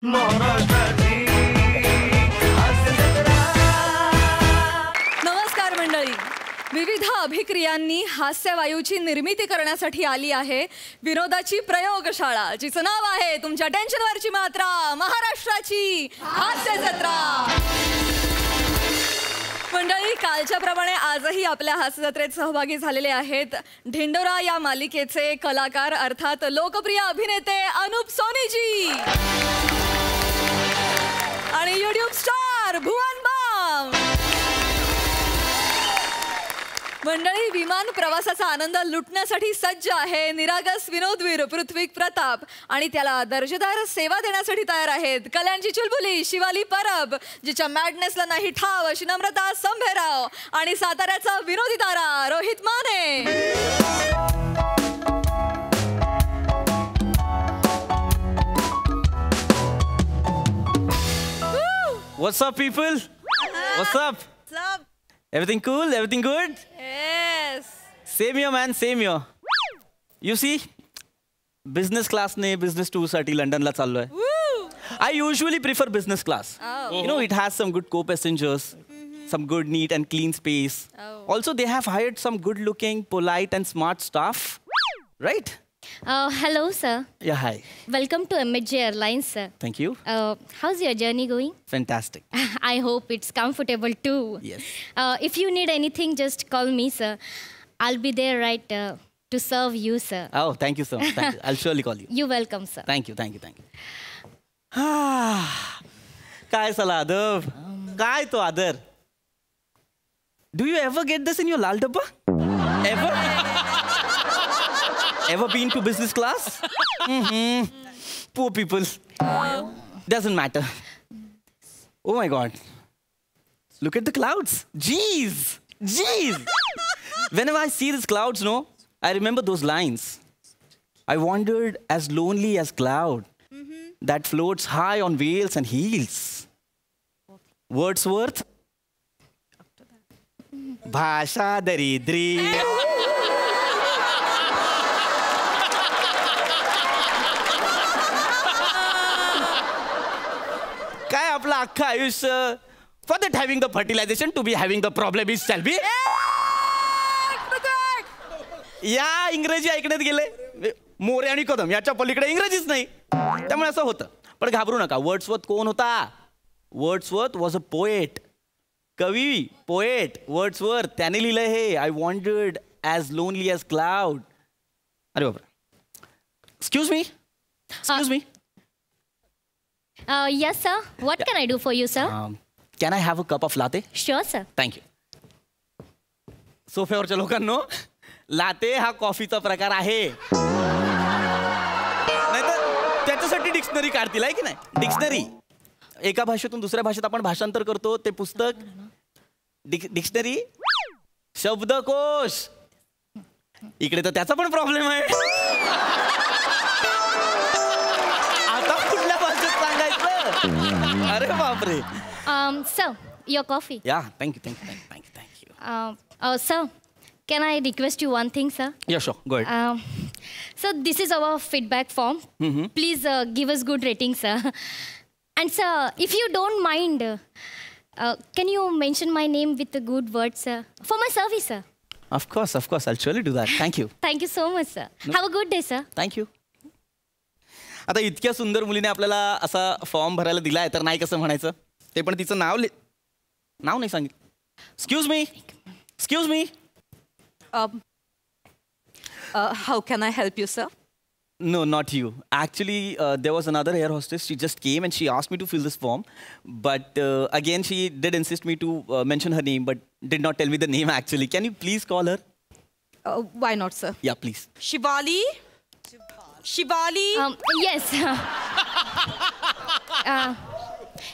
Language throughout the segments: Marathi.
नमस्कार मंडळी. विविध अभिक्रियांनी हास्यवायूची निर्मिती करण्यासाठी आली आहे विनोदाची प्रयोगशाळा, जिचं नाव आहे तुमच्या टेन्शनवरची मात्रा, महाराष्ट्राची हास्य जत्रा. मंडळी, कालच्या प्रमाणे आजही आपल्या हास्य जत्रेत सहभागी झालेले आहेत ढिंडोरा या मालिकेचे कलाकार अर्थात लोकप्रिय अभिनेते अनुप सोनीजी आणि यूट्यूब स्टार भुवन बाम. मंडळी, विमान प्रवासाचा आनंद लुटण्यासाठी सज्ज आहे निरागस विनोदवीर पृथ्वी प्रताप आणि त्याला दर्जेदार सेवा देण्यासाठी तयार आहेत कल्याणची चुलबुली शिवाली परब, जिच्या मॅडनेसला नाही ठाव अशी नम्रता संभेराव आणि साताऱ्याचा विनोदी तारा Rohit Mane. What's up, people? What's up? What's up? Everything cool? Everything good? Yes. Same here, man. Same here. You see, business class ने business tour साठी London ला चाललोय. I usually prefer business class. Oh. You know, it has some good co-passengers, some good, neat and clean space. Oh. Also, they have hired some good-looking, polite and smart staff. Right? Hello, sir. Yeah, hi. Welcome to MHJ Airlines, sir. Thank you. How's your journey going? Fantastic. I hope it's comfortable too. Yes. If you need anything, just call me, sir. I'll be there right to serve you, sir. Oh, thank you so much. Thank you. I'll surely call you. You're welcome, sir. Thank you, thank you, thank you. काय साला आदर, काय तो आदर. Do you ever get this in your लाल डब्बा? Ever? Ever been to business class? Poor people. Doesn't matter. Oh my God. Look at the clouds. Jeez. Jeez. Whenever I see these clouds, no, I remember those lines. I wandered as lonely as cloud that floats high on veils and heels. Wordsworth. Bhasha daridri. काय आपलं अख्खं आयुष्य for that having the fertilization to be having the problem is shall be. या इंग्रजी ऐकण्यात गेले मोरे आणि कदम याच्या पलीकडे इंग्रजीच नाही, त्यामुळे असं होतं. पण घाबरू नका. वर्ड्सवर्थ कोण होता? Wordsworth was a poet. कवी, पोएट वर्ड्सवर्थ. त्याने लिहिलं हे I wandered as lonely as cloud. अरे बाबा. Excuse me. Excuse me. Yes, sir. What can I do for you, sir? Can I have a cup of latte? Sure, sir. Thank you. सोफ्यावरच्या लोकांनो, लाते हा कॉफीचा प्रकार आहे. नाहीतर त्याच्यासाठी डिक्शनरी काढतील आहे की नाही. डिक्शनरी एका भाषेतून दुसऱ्या भाषेत आपण भाषांतर करतो. ते पुस्तक डिक्शनरी शब्दकोश. इकडे तर त्याचा पण प्रॉब्लेम आहे. आता कुठल्या भाषेत सांगायचं? अरे बापरे. Sir, your coffee. Yeah, thank you. Sir, can I request you one thing, sir? Yeah, sure. Go ahead. Sir, this is our feedback form. Please give us good ratings, sir. And sir, if you don't mind, can you mention my name with a good word, sir? For my service, sir. Of course. I'll surely do that. Thank you. Thank you so much, sir. Have a good day, sir. Thank you. आता इतक्या सुंदर मुलीने आपल्याला असा फॉर्म भरायला दिलाय तर नाही कसं म्हणायचं. ते पण तिचं नाव नाही सांगितलं. Excuse me. How can I help you, sir? No, not you. Actually, there was another air hostess. She just came and she asked me to fill this form. But again, she did insist me to mention her name, but did not tell me the name actually. Can you please call her? Why not, sir? Yeah, please. Shivali? Yes.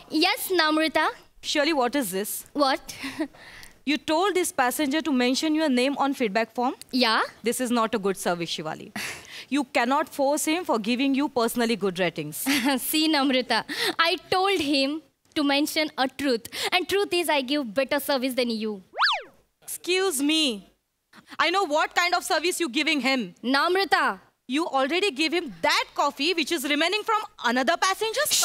Yes, Namrita. Surely, what is this? What? You told this passenger to mention your name on feedback form? Yeah? This is not a good service, Shivali. You cannot force him for giving you personally good ratings. See, Namrita, I told him to mention a truth. And truth is I give better service than you. Excuse me. I know what kind of service you're giving him. Namrita, You already gave him that coffee which is remaining from another passenger's.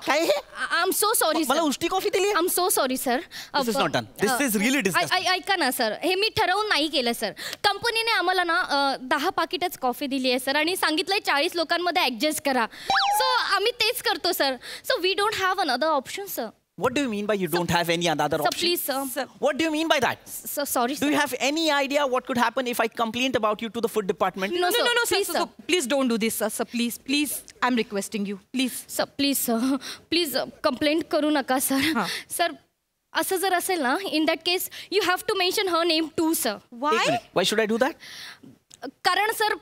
काय हे? आय एम सो सॉरी मला सर. उष्टी कॉफी दिली. I am so sorry sir. This is not done. This is really disgusting. ऐका ना सर, हे मी ठरवून नाही केलं सर. कंपनीने आम्हाला ना 10 पाकिटच कॉफी दिली आहे सर आणि सांगितलंय 40 लोकांमध्ये ऍडजस्ट करा. सो आम्ही तेच करतो sir. So we don't have another option sir. What do you mean by you don't have any other sir option? Please sir. What do you mean by that? Sorry Do you have any idea what could happen if I complained about you to the food department? No, sir. No, Please, sir. sir. Please don't do this, sir. Please. I'm requesting you. Please. Sir please complaint करू नका सर. सर असं जर असेल ना, in that case you have to mention her name too sir. Why? Why should I do that? कारण सर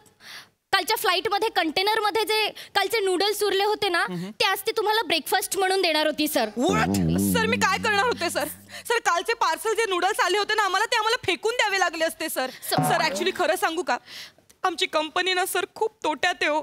कालच्या फ्लाईटमध्ये कंटेनरमध्ये जे कालचे नूडल्स उरले होते ना, ते आज ते तुम्हाला ब्रेकफास्ट म्हणून देणार होती सर. सर मी काय करणार होते सर. सर कालचे पार्सल जे नूडल्स आले होते ना, आम्हाला ते आम्हाला फेकून द्यावे लागले असते सर. सर ऍक्च्युली खरं सांगू का, आमची कंपनी ना सर खूप तोट्यात आहे हो.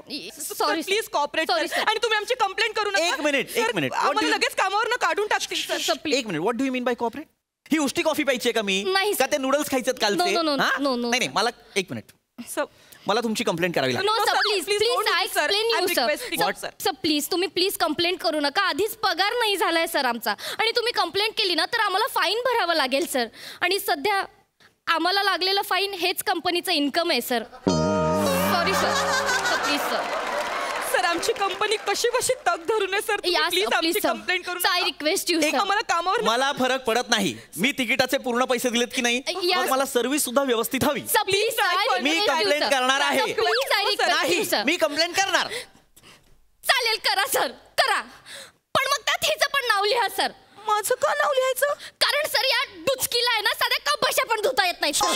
Sorry, please cooperate Sorry, sir. आणि तुम्ही आमची कंप्लेंट करू नका. एक minute. What do आम्हाला you- लगेच कामावरनं काढून टाकतील सर. Sir please. एक minute. What do you mean by cooperate? ही उष्टी कॉफी प्यायची आहे का मी? नाही, का sir. ते नूडल्स खायचे कालचे? No, हा? no. नाही मला एक मिनिट. सर मला तुमची कंप्लेंट करावी लागेल. No No, sir sir, please please please don't do I this, sir. Explain I'm you sir. requesting. What? Sir please तुम्ही प्लीज कंप्लेंट करू नका. आधीच पगार नाही झालाय सर आमचा आणि तुम्ही कंप्लेंट केली ना तर आम्हाला फाईन भरावं लागेल सर. आणि सध्या आम्हाला लागलेलं फाईन हेच कंपनीचं इन्कम आहे sir. Sorry sir. Please sir. Sir आमची कंपनी कशी तग धरून आहे सर. प्लीज आमची कंप्लेंट करू आय नका. रिक्वेस्ट यू एक सर. आम्हाला कामावर मला फरक पडत नाही. मी तिकिटाचे पूर्ण पैसे दिलेत की नाही, Yes. मग मला सर्व्हिस सुद्धा व्यवस्थित हवी. सर प्लीज मी complaint करणार आहे. प्लीज आय रिक्वेस्ट नाही यू सर. मी कंप्लेंट करणार. चालेल करा सर करा. पण मग त्यात हिचं पण नाव लिहा सर. माझं का नाव लिहायचं. कारण सर या डुचकीला आहे ना साध्या कपाशा पण धुता येत नाही सर.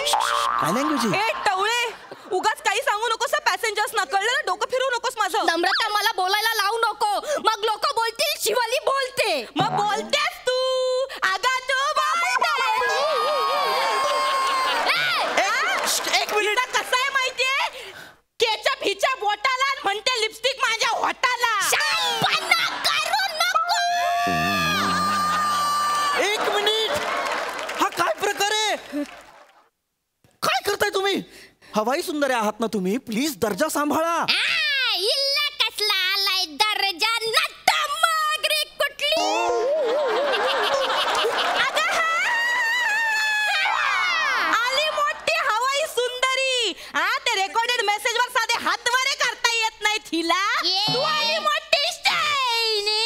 काय लँग्वेज आहे? ए टवळे उगाच काही सांगू नकोस पॅसेंजर्स ना. कळलं ना. डोकं फिरवू नकोस माझं. नम्रता मला बोलायला लावू नको. मग लोक बोलतील शिवाली बोलते. मग बोलतेस तू. अगं तू एक मिनिट. कसं आहे माहितीये, केचप हिच्या बोटाला आणि म्हणते लिपस्टिक माझ्या होटाला. शांतपणा करू नको. एक मिनिट. हा काय प्रकार आहे? काय करताय तुम्ही? हवाई सुंदर आहात ना तुम्ही. प्लीज दर्जा सांभाळा. इल्ला कसला आलाय दर्जा नटमगरी कुठली. आली मोठी हवाई सुंदरी. हा ते रेकॉर्डेड मेसेज वर साधे हातवारे करता येत नाही तिला. तू आली मोठी शाईनी.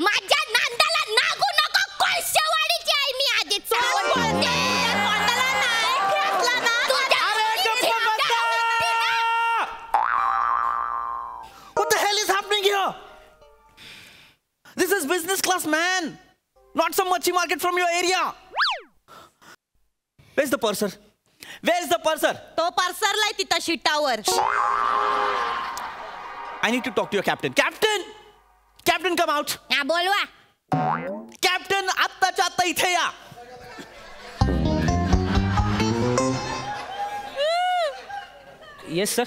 माझ्या नांदाला नागू नको. कोळशावाडीची आहे मी आधीच. तोंडाला नाही खेचला ना. What the hell is happening here? This is business class, man. Not some machi market from your area. Where's the purser? Where's the purser? तो परसरलाय तिथं शिटावर. I need to talk to your captain. Captain! Captain, come out. हा बोलवा. Captain, आत्ताच्या आत्ता इथे या. Yes, sir.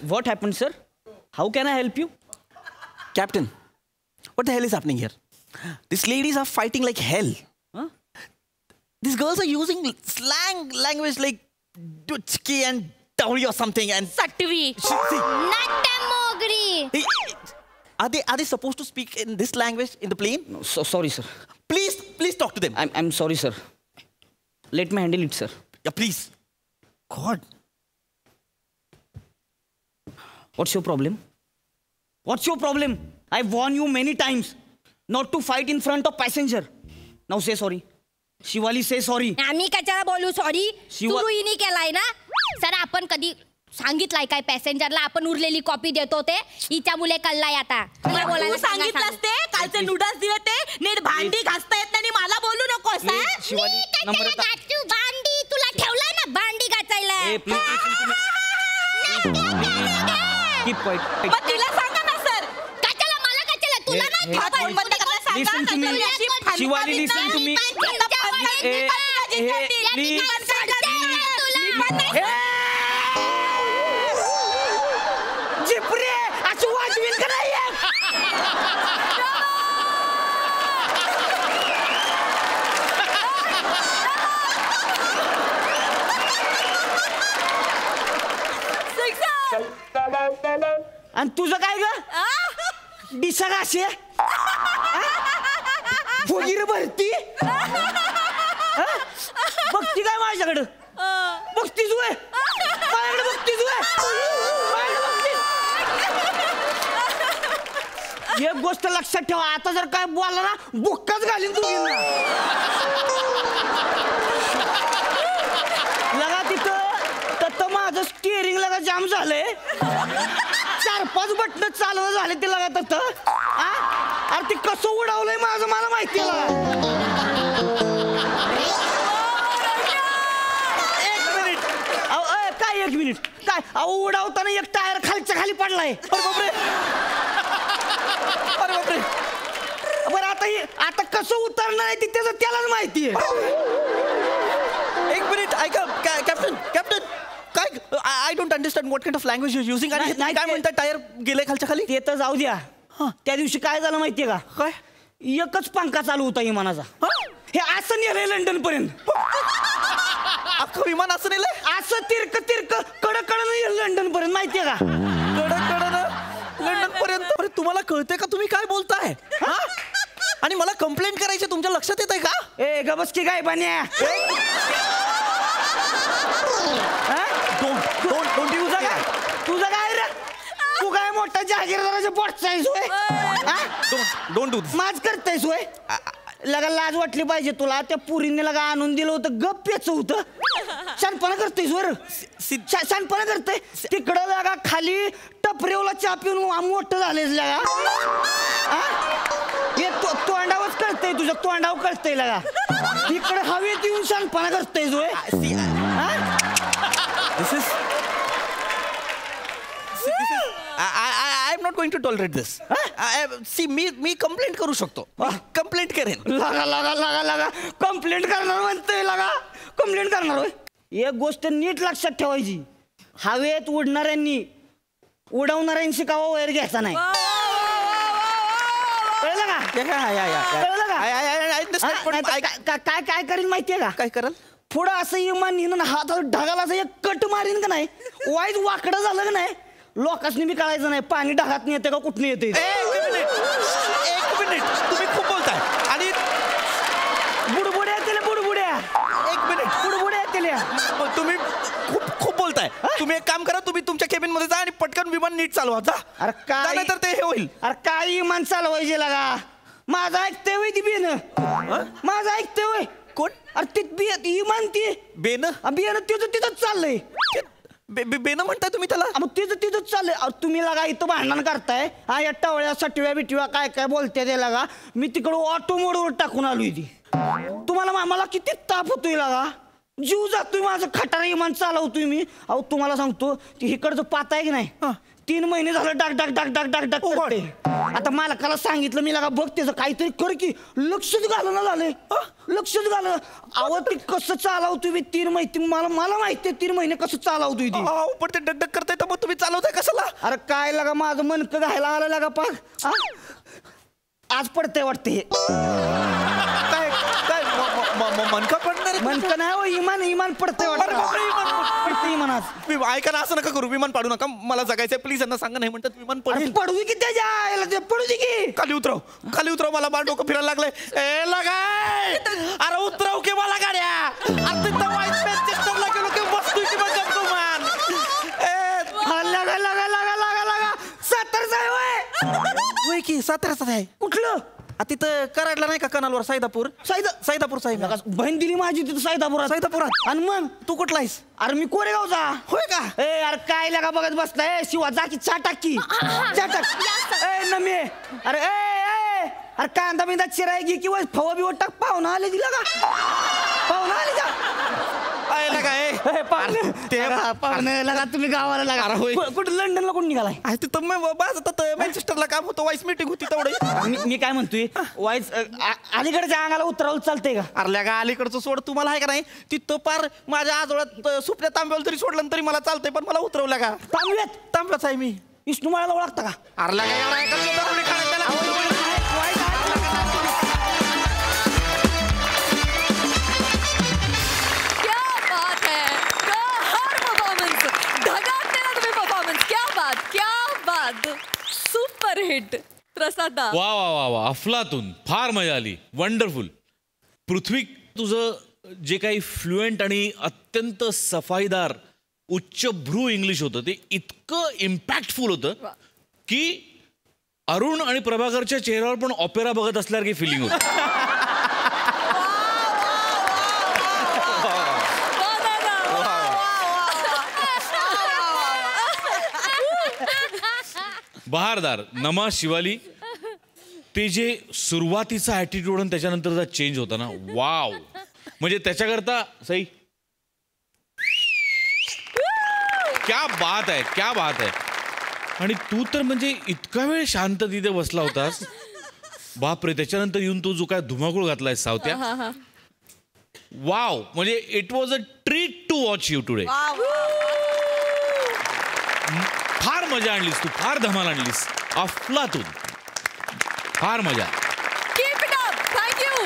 What happened, sir? How can I help you? Captain, what the hell is happening here? These ladies are fighting like hell. Huh? These girls are using slang language like duchki and dowry or something. And सटवी. see, नटमोगरी. are they supposed to speak in this language in the plane? No, sorry, sir. Please talk to them. I'm sorry, sir. Let me handle it, sir. Yeah, please. God. What's your problem? What's your problem? I've warned you many times not to fight in front of passenger. Now say sorry. Shivali say sorry. आम्ही कशाला बोलू सॉरी. शिवा- सुरुईनी केलाय ना. सर आपण कधी सांगितलंय काय पॅसेंजरला आपण उरलेली कॉपी देतो ते. हिच्या मुले कळलाय आता. मला तू बोलायला सांगितलंस ते कालचे नूडल्स दिले ते नीट भांडी घासता येत नाही. मला बोलू नकोस. हा? Please, शिवाली, नम्रता. तू भांडी तुला ठेवलाय ना भांडी घासायला. Hey, please listen to me. Keep quiet. मग तिला सांगा ना सर. कशाला मला कशाला तुला Hey, नाही hey, हात ठेवत. बंद करायला सांगा. Listen to me. नाहीतर अशी फणफणीत शिवाली, नाही. listen to me. आता फणफणीत Hey, नाही. hey, please. जिपरे असं वाजवील का नाही? आणि तुझं काय ग दिसा का असे फुगीर भरती बघती काय माझ्याकडं बघतीच वय माझ्याकडे बघतीच वय एक गोष्ट लक्षात ठेवा आता जर काय बोलला ना बुक्काच घालीन तू लगा तिथं माझं स्टिअरिंग लगा जाम झालंय 4-5 बटन चालवं झाले ते लगा तिथं अरे ते कसं उडवलंय माझं मला माहिती आहे काय 1 मिनिट काय अहो उडवताना एक टायर खालच्या खाली पडलाय अरे बापरे बरं आता कसं उतरणार आहे ते त्यालाच माहिती आहे 1 मिनिट ऐका कॅप्टन काय I don't understand what kind of language you using आणि काय म्हणतात टायर गेले खालच्या खाली ते तर जाऊ द्या त्या दिवशी काय झालं माहितीये का काय एकच पंखा चालू होता विमानाचा हे असं नेलंय लंडन पर्यंत अख्खं विमान असं नेलंय असं तिरक कडकडं लंडन पर्यंत माहितीये का लंडन पर्यंत अरे तुम्हाला कळतंय का तुम्ही काय बोलताय आणि मला कंप्लेंट करायची तुमच्या लक्षात येत आहे का ए गबस की काय बन्या तुझं काय रे तू काय मोठा जहागीरदाराच्या पोटचा आहेस होय डोंट डू माझ करतायस होय लगा लाज वाटली पाहिजे तुला त्या पुरीने लगा आणून दिलं होतं गप्प्याचं होतं शानपणा करतोयस वर शानपणा करतोय तिकडं लगा खाली टपरेवला चहा पिऊन मोठं झालेस लगा हे तोंडावरच कळतंय तुझ्या तोंडावर कळतंय लगा इकडे हवेत येऊन शानपणा करतोयस होय I am not going to tolerate this मी कंप्लेंट करू शकतो कंप्लेंट करेन लगा कंप्लेंट करणार म्हणतोय लगा कंप्लेंट करणार होय एक गोष्ट नीट लक्षात ठेवायची हवेत उडवणाऱ्यांशी कावा वैर घ्यायचा नाही कळलं का काय करीन माहितीये का काय कराल पुढं असं इमान नेहून हात ढगाला असं एक कट मारीन का नाही वाईट वाकडं झालं का नाही लोकांनी मी कळायचं नाही पाणी ढगात येते का कुठं येते 1 मिनिट तुम्ही खूप बोलताय आणि बुडबुड्या येतील बुडबुड्या 1 मिनिट बुडबुड्या येतील तुम्ही खूप बोलताय तुम्ही एक काम करा तुम्ही तुमच्या केबिन मध्ये जा आणि पटकन विमान नीट चालवा जा अरे काय नाही तर ते हे होईल अरे काय इमान चालवायचे लागा माझं ऐकतंय वय ती बेन माझं ऐकतंय वय कोण अरे ती इमान ती बेन बियाणं तिथंच चाललंय बेन म्हणताय तुम्ही त्याला मग तिथंच चाललंय तुम्ही लागा इथं भांडण करताय हा या टवळ्या सटव्या बिटव्या काय बोलते ते लागा मी तिकडं ऑटो मोडवर टाकून आलोय ती तुम्हाला मला किती ताप होतोय लागा जीव जातोय माझं खटारा इमान चालवतोय मी अहो तुम्हाला सांगतो ती इकडचं पात आहे की नाही 3 महिने झालं डाक करते आता मालकाला सांगितलं मी लागा बघ त्याचं काहीतरी कर की लक्षच घालणं झालंय लक्षच घाल अहो ती कसं चालवतोय मी 3 महिने मला माहिती 3 महिने कसं चालवतोय ती पण ते डगडग करताय तर मग तुम्ही चालवताय कशाला अरे काय लागा माझं मनकं घायला आलं लागा पाक आज पडतंय वाटते काय काय मनका पडणार मनकं नाही हो इमान पडतंय वाटतं इमान आज ऐका ना असं नका करू विमान पाडू नका मला जगायचंय प्लीज यांना सांगा नाही म्हणतात विमान पडू की त्याच्या पडू दे की खाली उतरव मला बाळ डोकं फिरायला लागलंय ए लगाय अरे उतरव की मला गाड्या आता तर वाईट मॅनचेस्टरला गेलो की बसतोय की मग गप्पू मान लागा सातारचा होय की साताऱ्याचा आहे कुठलं तिथं कराडला नाही का कनालवर सैदापूर साहेब बहीण दिली माझी तिथं सैदापुरात आणि मग तू कुठला आहेस अरे मी कोरेगावचा होय का ए अरे काय लागा बघत बसलाय शिवा जा की चहा टाक ए नमे अरे अरे कांदा बिंदा चिराय घे किंवा फवा बिवा टाक पाहुणा आले दिला का पाहुणा आले का पाहुणे लगा तुम्ही गावाला लागा कुठं लंडनला कोण निघालाय तिथं मॅनचेस्टरला काम होतं वाईस मीटिंग होती तेवढं मी काय म्हणतोय वाईस अलीकडच्या अंगाला उतरावलं चालतंय का अरल्या का अलीकडचं सोड तुम्हाला आहे का नाही तिथं पार माझ्या आजोळ्यात सुपण्या तांब्याला तरी सोडलं तरी मला चालतंय पण मला उतरवल्या का तांब्याच आहे मी विष्णू माळाला ओळखता का अरल्या का एवढा सुपर हिट. प्रसाद वा वा वा वा, अफलातून. फार मजा आली. वंडरफुल. पृथ्वी, तुझं जे काही फ्लुएंट आणि अत्यंत सफाईदार उच्चभ्रू इंग्लिश होतं ते इतकं इम्पॅक्टफुल होतं की अरुण आणि प्रभाकरच्या चेहऱ्यावर पण ऑपेरा बघत असल्यासारखी फिलिंग होती. बहारदार. नमा शिवाली, ते जे सुरुवातीचा ॲटिट्यूड आणि त्याच्यानंतरचा चेंज होता ना, वाव. म्हणजे त्याच्याकरता सई, क्या बात आहे, क्या बात आहे. आणि तू तर म्हणजे इतका वेळ शांत तिथे बसला होतास, बापरे. त्याच्यानंतर येऊन तू जो काय धुमाकूळ घातलाय सावत्या, वाव. म्हणजे it was a treat to watch you today. फार मजा आणलीस तू, फार धमाल आणलीस. अफलातून. फार मजा. Keep it up. थँक्यू.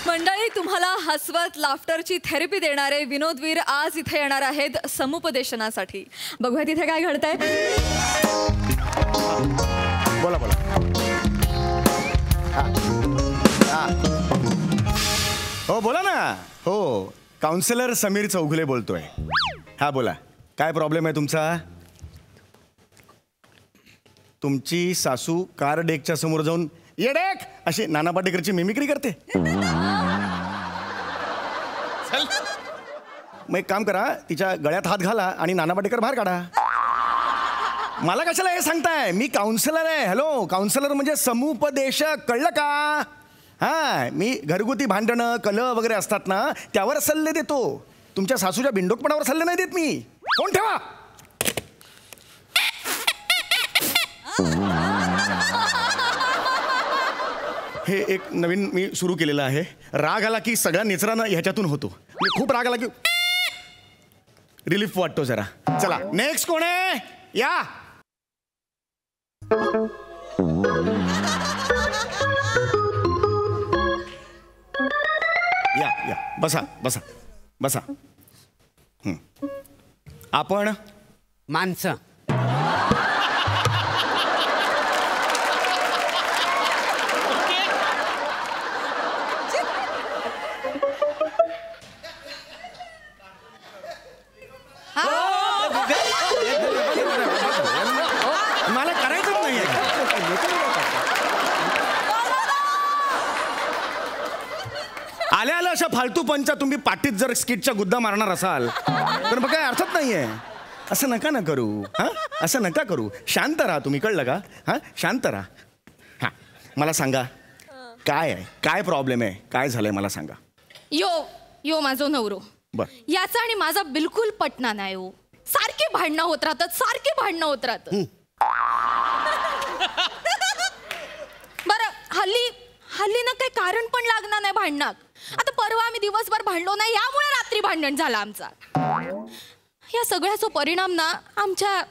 मंडळी, तुम्हाला हसवत लाफ्टरची थेरपी देणारे विनोदवीर आज इथे येणार आहेत समुपदेशनासाठी. बघूया तिथे काय घडतंय. बोला बोला. हो बोला ना. हो, काउन्सिलर समीर चौगुले बोलतोय. हा बोला, काय प्रॉब्लेम आहे तुमचा? तुमची सासू कार डेकच्या समोर जाऊन ये डेक अशी नाना पाटेकरची मिमिक्री करते. मग एक काम करा, तिच्या गळ्यात हात घाला आणि नाना पाटेकर बाहेर काढा. मला कशाला हे सांगताय? मी काउन्सिलर आहे. हॅलो, काउन्सिलर म्हणजे समुपदेशक, कळलं का? हा, मी घरगुती भांडणं कलह वगैरे असतात ना, त्यावर सल्ले देतो. तुमच्या सासूच्या बिंडोकपणावर सल्ले नाही देत मी. कोण ठेवा. हे एक नवीन मी सुरू केलेलं आहे. राग आला की सगळ्या निचरानं ह्याच्यातून होतो. मी खूप राग आला की रिलीफ वाटतो जरा. चला, नेक्स्ट कोण आहे? या. या या, बसा बसा बसा. आपण माणसं. मला करायचंच नाहीये. आल्या आल्या अशा फालतू पंचा तुम्ही पाठीत जर स्किटच्या गुद्दा मारणार असाल तर मग काय अर्थच नाहीये. असं नका ना करू. हा, असं नका करू. शांत राहा तुम्ही, कळलं का? हा, शांत राहा. हा, मला सांगा काय आहे, काय प्रॉब्लेम आहे, काय झालंय मला सांगा. यो माझो नवरो. बर. याचा आणि माझा बिलकुल पटना नाही हो. सारखे भांडणं होत राहतात, सारखे भांडणं होत राहतात. बरं, हल्ली ना काही कारण पण लागणार नाही भांडणात. आता परवा आम्ही दिवसभर भांडलो नाही, यामुळे रात्री भांडण झालं आमचा. या सगळ्याचा परिणाम ना आमच्या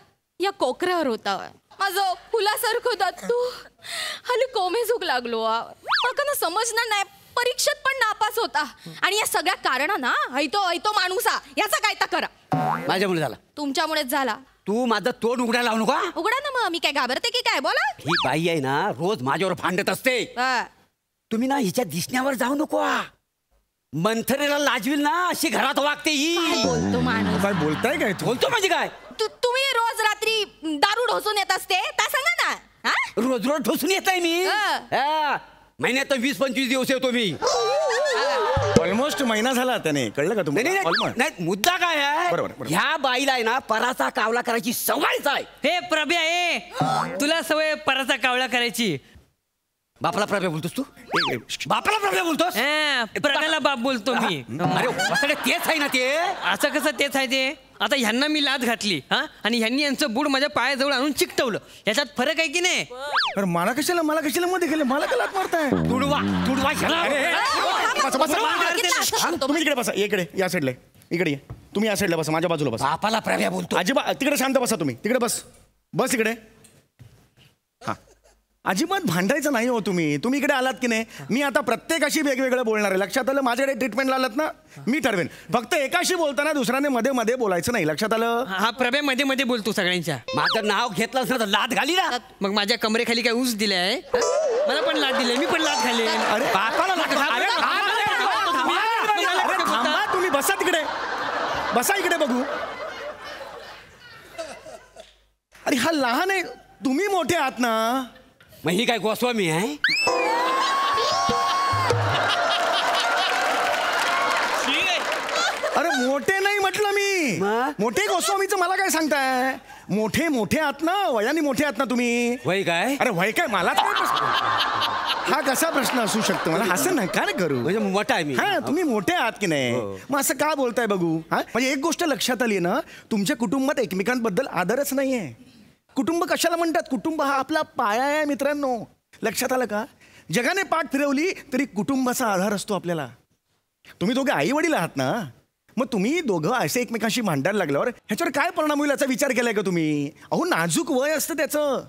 या कोकऱ्यावर होता. माझं फुलासारखं दातू हल्ली कोमेजूक लागलो. मला ना समजणार नाही, परीक्षेत पण नापास होता. आणि या सगळ्या कारणांना ऐतो माणूसा याचा काय तर करा. माझ्यामुळे झाला. तुमच्यामुळेच झाला. तू माझं तोंड उघडायला लावू नका. उघडा ना मग, मी काय घाबरते की काय? बोला. ही बाई आहे ना, रोज माझ्यावर भांडत असते. हा. तुम्ही ना हिच्या दिसण्यावर जाऊ नको. मंथरेला लाजवील ना अशी घरात वागते ही. काय बोलतो माणूस? काय बोलताय काय तू? बोलतो म्हणजे काय? तुम्ही रोज रात्री दारू ढोसून येत असते त्या सांगा ना. हा? रोज रोज ठोसून येत आहे मी. हा. महिन्यात 20-25 दिवस येतो मी. ऑलमोस्ट महिना झाला त्याने, कळलं का नाही तुम्हाला? नाही, Almost. नाही, मुद्दा काय आहे? बरोबर, बरोबर. ह्या बाईला आहे ना पराचा कावला करायची सवयच आहे. हे प्रभ्या, तुला सवय पराचा कावळा करायची. बापाला प्रभ्या बोलतोस तू? ए, बापाला प्रभ्या बोलतोस? प्रभ्याला बाप बोलतो मी. अरे वासडे, तेच आहे ना ते. असं कसं तेच आहे ते? आता ह्यांना मी लाद घातली हा, आणि ह्यांनी यांचं बूड माझ्या पायाजवळ आणून चिकटवलं. याच्यात फरक आहे की नाही? अरे मला कशाला मध्ये गेलं? मला का लाथ मारताय? तुडवा ह्याला. बसा, बसा. तुम्ही इकडे बसा, इकडे या साईडला. इकडे या. तुम्ही या साईडला बसा, माझ्या बाजूला बसा. बापाला प्रभ्या बोलतो. अजिबात तिकडे शांत बसा तुम्ही. तिकडे बस इकडे. हा, अजिबात भांडायचं नाही हो तुम्ही. तुम्ही इकडे आलात की नाही, मी आता प्रत्येकाशी वेगवेगळं बोलणार आहे. लक्षात आलं? माझ्याकडे ट्रीटमेंटला आलात ना, मी ठरवेन. फक्त एकाशी बोलताना दुसऱ्याने मध्ये मध्ये बोलायचं नाही. लक्षात आलं? हा प्रभे मध्ये मध्ये बोलतो सगळ्यांच्या. माझं नाव घेतलं असं तर लात घाली ना. मग माझ्या कमरेखाली काय ऊस दिलाय? मला पण लात दिले, मी पण लात घाले. अरे बापाला लात घाल. अरे थांबा तुम्ही, बसा तिकडे, बसा इकडे बघू. अरे हा लहान आहे, तुम्ही मोठे आहात ना. मग ही काय गोस्वामी आहे? अरे मोठे नाही म्हटलं मी. मग? मोठे गोस्वामीचं मला काय सांगताय? मोठे मोठे आहात ना, वयाने मोठे आहात ना तुम्ही. वय काय? अरे वय काय, मला काय प्रश्न? हा कसा प्रश्न असू शकतो? मला असं नका रे करू. म्हणजे मोठा आहे मी. हा तुम्ही मोठे आहात की नाही, मग असं का बोलताय बघू? हा म्हणजे एक गोष्ट लक्षात आली ना, तुमच्या कुटुंबात एकमेकांबद्दल आदरच नाहीये. कुटुंब कशाला म्हणतात? कुटुंब हा आपला पाया आहे मित्रांनो. लक्षात आलं का? जगाने पाठ फिरवली तरी कुटुंबाचा आधार असतो आपल्याला. तुम्ही दोघे आई वडील आहात ना, मग तुम्ही दोघं असे एकमेकांशी भांडायला लागल्यावर ह्याच्यावर काय परिणाम होईल याचा विचार केलाय का तुम्ही? अहो नाजूक वय असतं त्याचं,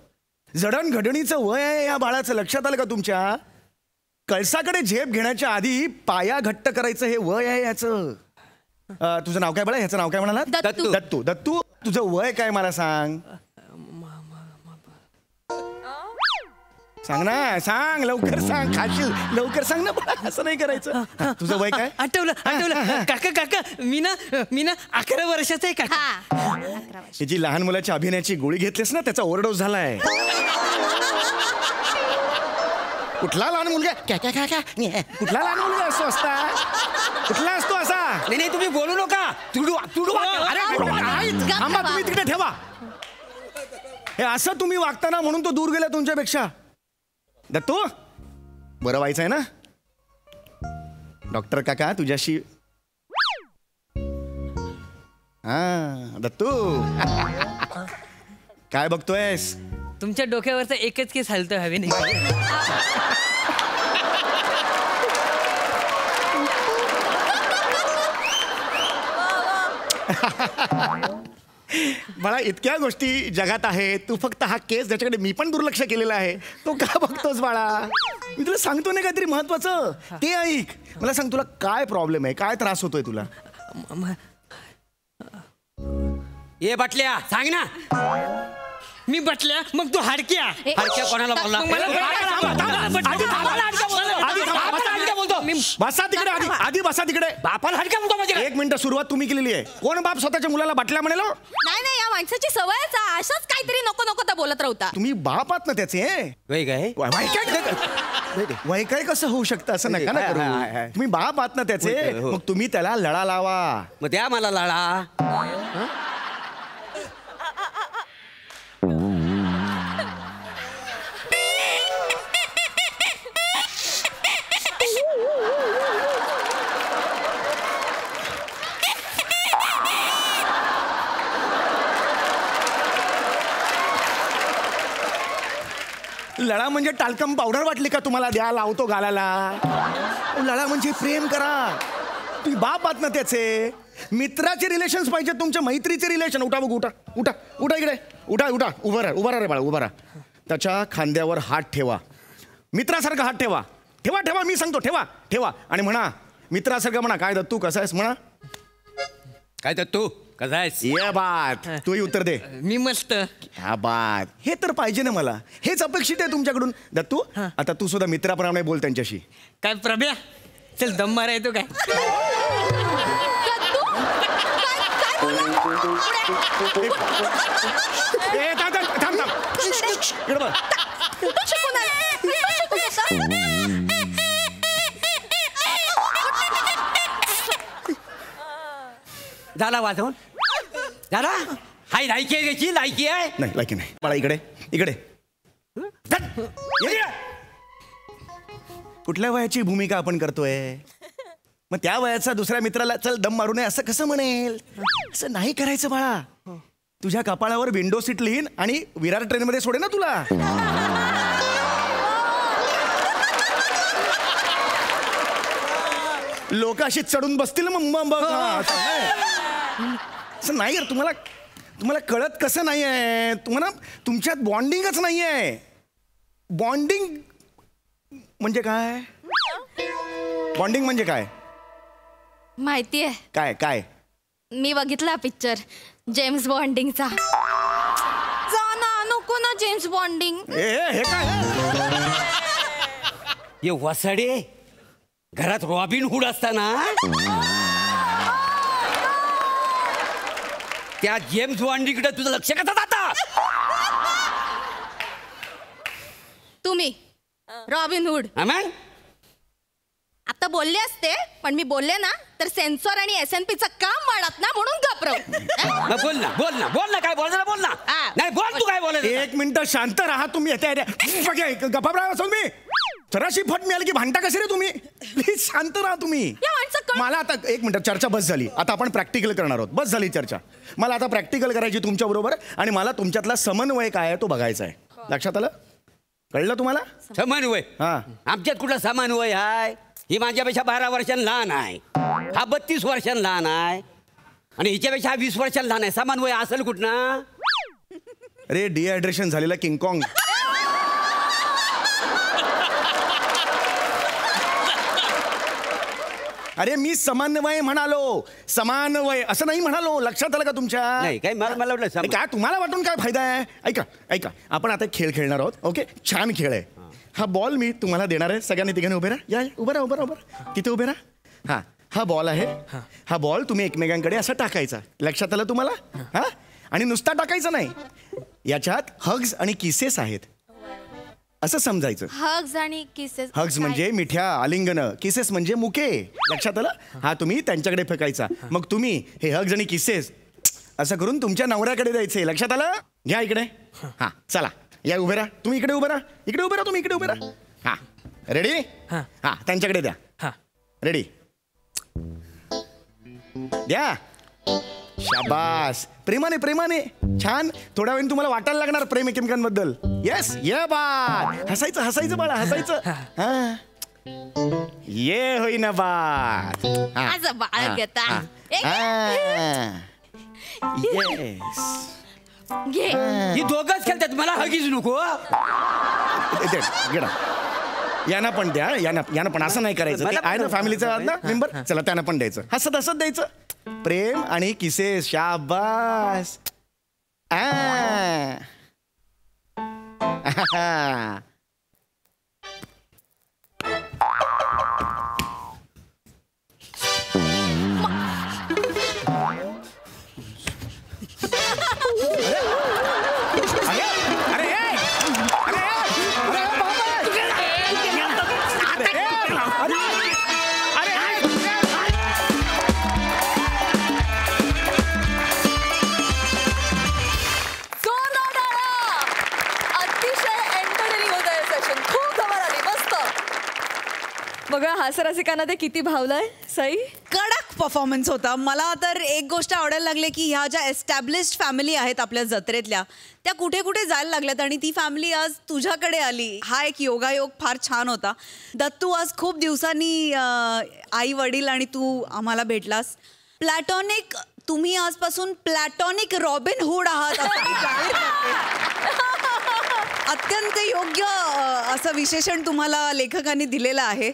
जडणघडणीचं वय आहे या बाळाचं. लक्षात आलं का तुमच्या? कळसाकडे झेप घेण्याच्या आधी पाया घट्ट करायचं हे वय आहे याचं. तुझं नाव काय बाळा? ह्याचं नाव काय म्हणाला? दत्तू. दत्तू. दत्तू तुझं वय काय मला सांग. सांग ना, सांग लवकर, सांग. खाशील लवकर सांग ना बाळा, असं नाही करायचं. तुझं वय काय? आठवलं आठवलं. काका काका, मी ना 11 वर्षाचा आहे काका. त्याची लहान मुलाच्या अभिनयाची गोळी घेतलीस ना, त्याचा ओव्हरडोस झालाय. कुठला लहान मुलगा? कुठला लहान मुलगा असतो असता? कुठला असतो असा? नाही तुम्ही बोलू नका. अरे थांबा, तुम्ही तिकडे ठेवा. हे असं तुम्ही वागताना म्हणून तो दूर गेला तुमच्यापेक्षा. दत्तू बरं व्हायचं आहे ना? डॉक्टर काका तुझ्याशी. हा दत्तू काय बघतोयस? तुमच्या डोक्यावरचा एकच केस हलतोय हवेने. मला इतक्या गोष्टी जगात आहेत, तू फक्त हा केस ज्याच्याकडे मी पण दुर्लक्ष केलेला आहे तो का बघतोस बाळा? मी तुला सांगतो ना काहीतरी महत्वाचं, ते ऐक. मला सांग, तुला काय प्रॉब्लेम आहे? काय त्रास होतोय तुला? ये बाटल्या सांग ना. मी बटल्या, मग तू हाडक्या. हाडक्या कोणाला बोलला? बसा तिकडे, आधी बसा तिकडे. बापाला हाडक्या म्हणतो माझ्या. एक मिनिट, सुरुवात तुम्ही केलेली आहे. कोण बाप स्वतःच्या मुलाला बाटल्या म्हणेल? नाही या माणसाची सवयच आहे. अशाच काहीतरी नको नको तर बोलत राहता. तुम्ही बाप आहात ना त्याचे. वय काय? वय काय कसं होऊ शकतं? असं नका ना करू. तुम्ही बाप आहात ना त्याचे, मग तुम्ही त्याला लळा लावा. मग द्या मला लाळा. लळा म्हणजे टाल्कम पावडर वाटली का तुम्हाला? द्या, लावतो गालाला. लळा म्हणजे प्रेम करा. तुम्ही बाप आहात ना त्याचे. मित्राचे रिलेशन्स पाहिजे, तुमच्या मैत्रीचे रिलेशन. उठा बघू, उठा उठा उठा इकडे. उठा उठा, उभा राहा रे बाळा, उभा राहा. त्याच्या खांद्यावर हात ठेवा, मित्रासारखा हात ठेवा. ठेवा ठेवा, मी सांगतो, ठेवा ठेवा. आणि म्हणा मित्रासारखं, म्हणा काय दत्तू कसा आहेस म्हणा. काय दत्तू कसा आहेस? ये बात, तूही उत्तर दे. मी मस्त. क्या बात. हे तर पाहिजे ना मला, हेच अपेक्षित आहे तुमच्याकडून. दत्तू आता तू सुद्धा मित्राप्रमाणे बोल त्यांच्याशी. काय प्रभ्या, चल दम मारा येतो काय? थांब थांब, इकडे बघ. झाला वाजवून? झाला? हाय, लायकी आहे त्याची, लायकी आहे. नाही लायकी नाही बाळा. इकडे इकडे. कुठल्या वयाची भूमिका आपण करतोय? मग त्या वयाचा दुसऱ्या मित्राला चल दम मारू नये असं कसं म्हणेल? असं नाही करायचं बाळा. तुझ्या कपाळावर विंडो सीट लिहीन आणि विरार ट्रेन मध्ये सोडे ना तुला. लोक अशी चढून बसतील मग. असं नाही यार. तुम्हाला कळत कसं नाही आहे? तुम्हाला तुमच्यात बॉन्डिंगच नाही आहे. बॉन्डिंग म्हणजे काय? बॉन्डिंग म्हणजे काय? माहितीये काय काय? मी बघितला पिक्चर जेम्स बॉन्डिंगचा. जा ना, नको ना जेम्स बॉन्डिंग. हे काय? ये वसाडे, घरात रॉबिन हुड असताना त्या जेम्स बॉन्डीकडे तुझं लक्ष कसं जातं? तुम्ही रॉबिन हुड आता बोलले असते, पण मी बोलले ना तर सेन्सॉर आणि SNPचं काम वाढत ना, म्हणून घाबरव. बोल ना बोल ना बोल ना, काय बोलायला बोल ना. नाही बोल, तू काय बोलायला. एक मिनिट शांत राहा तुम्ही. गप्पा असून मी जराशी फट मिळाली की भांडता कसे रे तुम्ही? प्लीज शांत राहा तुम्ही. मला आता एक मिनिट, चर्चा बस झाली. आता आपण प्रॅक्टिकल करणार आहोत. बस झाली चर्चा. मला आता प्रॅक्टिकल करायची तुमच्या बरोबर, आणि मला तुमच्यातला समन्वय काय आहे तो बघायचा आहे. लक्षात आलं? कळलं तुम्हाला? समन्वय? हा. आमच्यात कुठला समन्वय आहे? ही माझ्यापेक्षा 12 वर्षांनी लहान आहे, हा 32 वर्षांनी लहान आहे, आणि हिच्यापेक्षा हा 20 वर्षांनी लहान आहे. समन्वय असेल कुठं? अरे डिहायड्रेशन झालेला किंगकॉंग. अरे मी समन्वय म्हणालो, समानवय असं नाही म्हणालो. लक्षात आलं का तुमच्या? नाही काय, मला वाटलं काय तुम्हाला वाटून काय फायदा आहे? ऐका ऐका, आपण आता खेळ खेळणार आहोत. ओके, छान खेळ आहे हा. बॉल मी तुम्हाला देणार आहे. सगळ्यांनी तिघांनी उभे राहा. या उभं राहा, उभं राहा, उभं राहा. तिथे उभे राहा. हा बॉल आहे. हा बॉल तुम्ही एकमेकांकडे असा टाकायचा. लक्षात आलं तुम्हाला? हा, आणि नुसता टाकायचा नाही, याच्यात हग्स आणि किसेस आहेत असं समजायचं. हग्स आणि किसेस. हग्स म्हणजे मिठ्या आलिंगन, किसेस म्हणजे मुके. लक्षात आलं? हा तुम्ही त्यांच्याकडे फेकायचा. मग तुम्ही हे हग्स आणि किसेस असं करून तुमच्या नवऱ्याकडे द्यायचे. लक्षात आलं? घ्या इकडे. हा चला या, उभे राहा. तुम्ही इकडे उभे राहा, इकडे उभे राहा, तुम्ही इकडे उभे राहा. हा रेडी? हा त्यांच्याकडे द्या. रेडी? द्या. शाबास. प्रेमाने प्रेमाने. छान. थोड्या वेळ तुम्हाला वाटायला लागणार प्रेम एकमेकांबद्दल. येस, ये बाळ. हसायचं हसायचं बाळा, हसायचं. हा, ये होई ना बाळ. माझं बाळ घेता. येस. ही दोघंच खेळतात, मला हगीच नको. यांना पण द्या, यांना पण. असं नाही करायचं. आहे ना फॅमिलीचा मेंबर, चला त्यांना पण द्यायचं. हसत हसत द्यायचं. प्रेम आणि किसेस. शाबास. बघा हास्यरसिकांना ते किती भावलंय. सई कडक परफॉर्मन्स होता. मला तर एक गोष्ट आवडायला लागली की ह्या ज्या एस्टॅब्लिश्ड फॅमिली आहेत आपल्या जत्रेतल्या, त्या कुठे कुठे जायला लागल्यात आणि ती फॅमिली आज तुझ्याकडे आली. हा एक योगायोग फार छान होता. दत्तू, आज खूप दिवसांनी आई वडील आणि तू आम्हाला भेटलास. प्लॅटॉनिक, तुम्ही आजपासून प्लॅटॉनिक रॉबिन हुड आहात असं मी जाहीर करते. अत्यंत योग्य असं विशेषण तुम्हाला लेखकांनी दिलेलं आहे.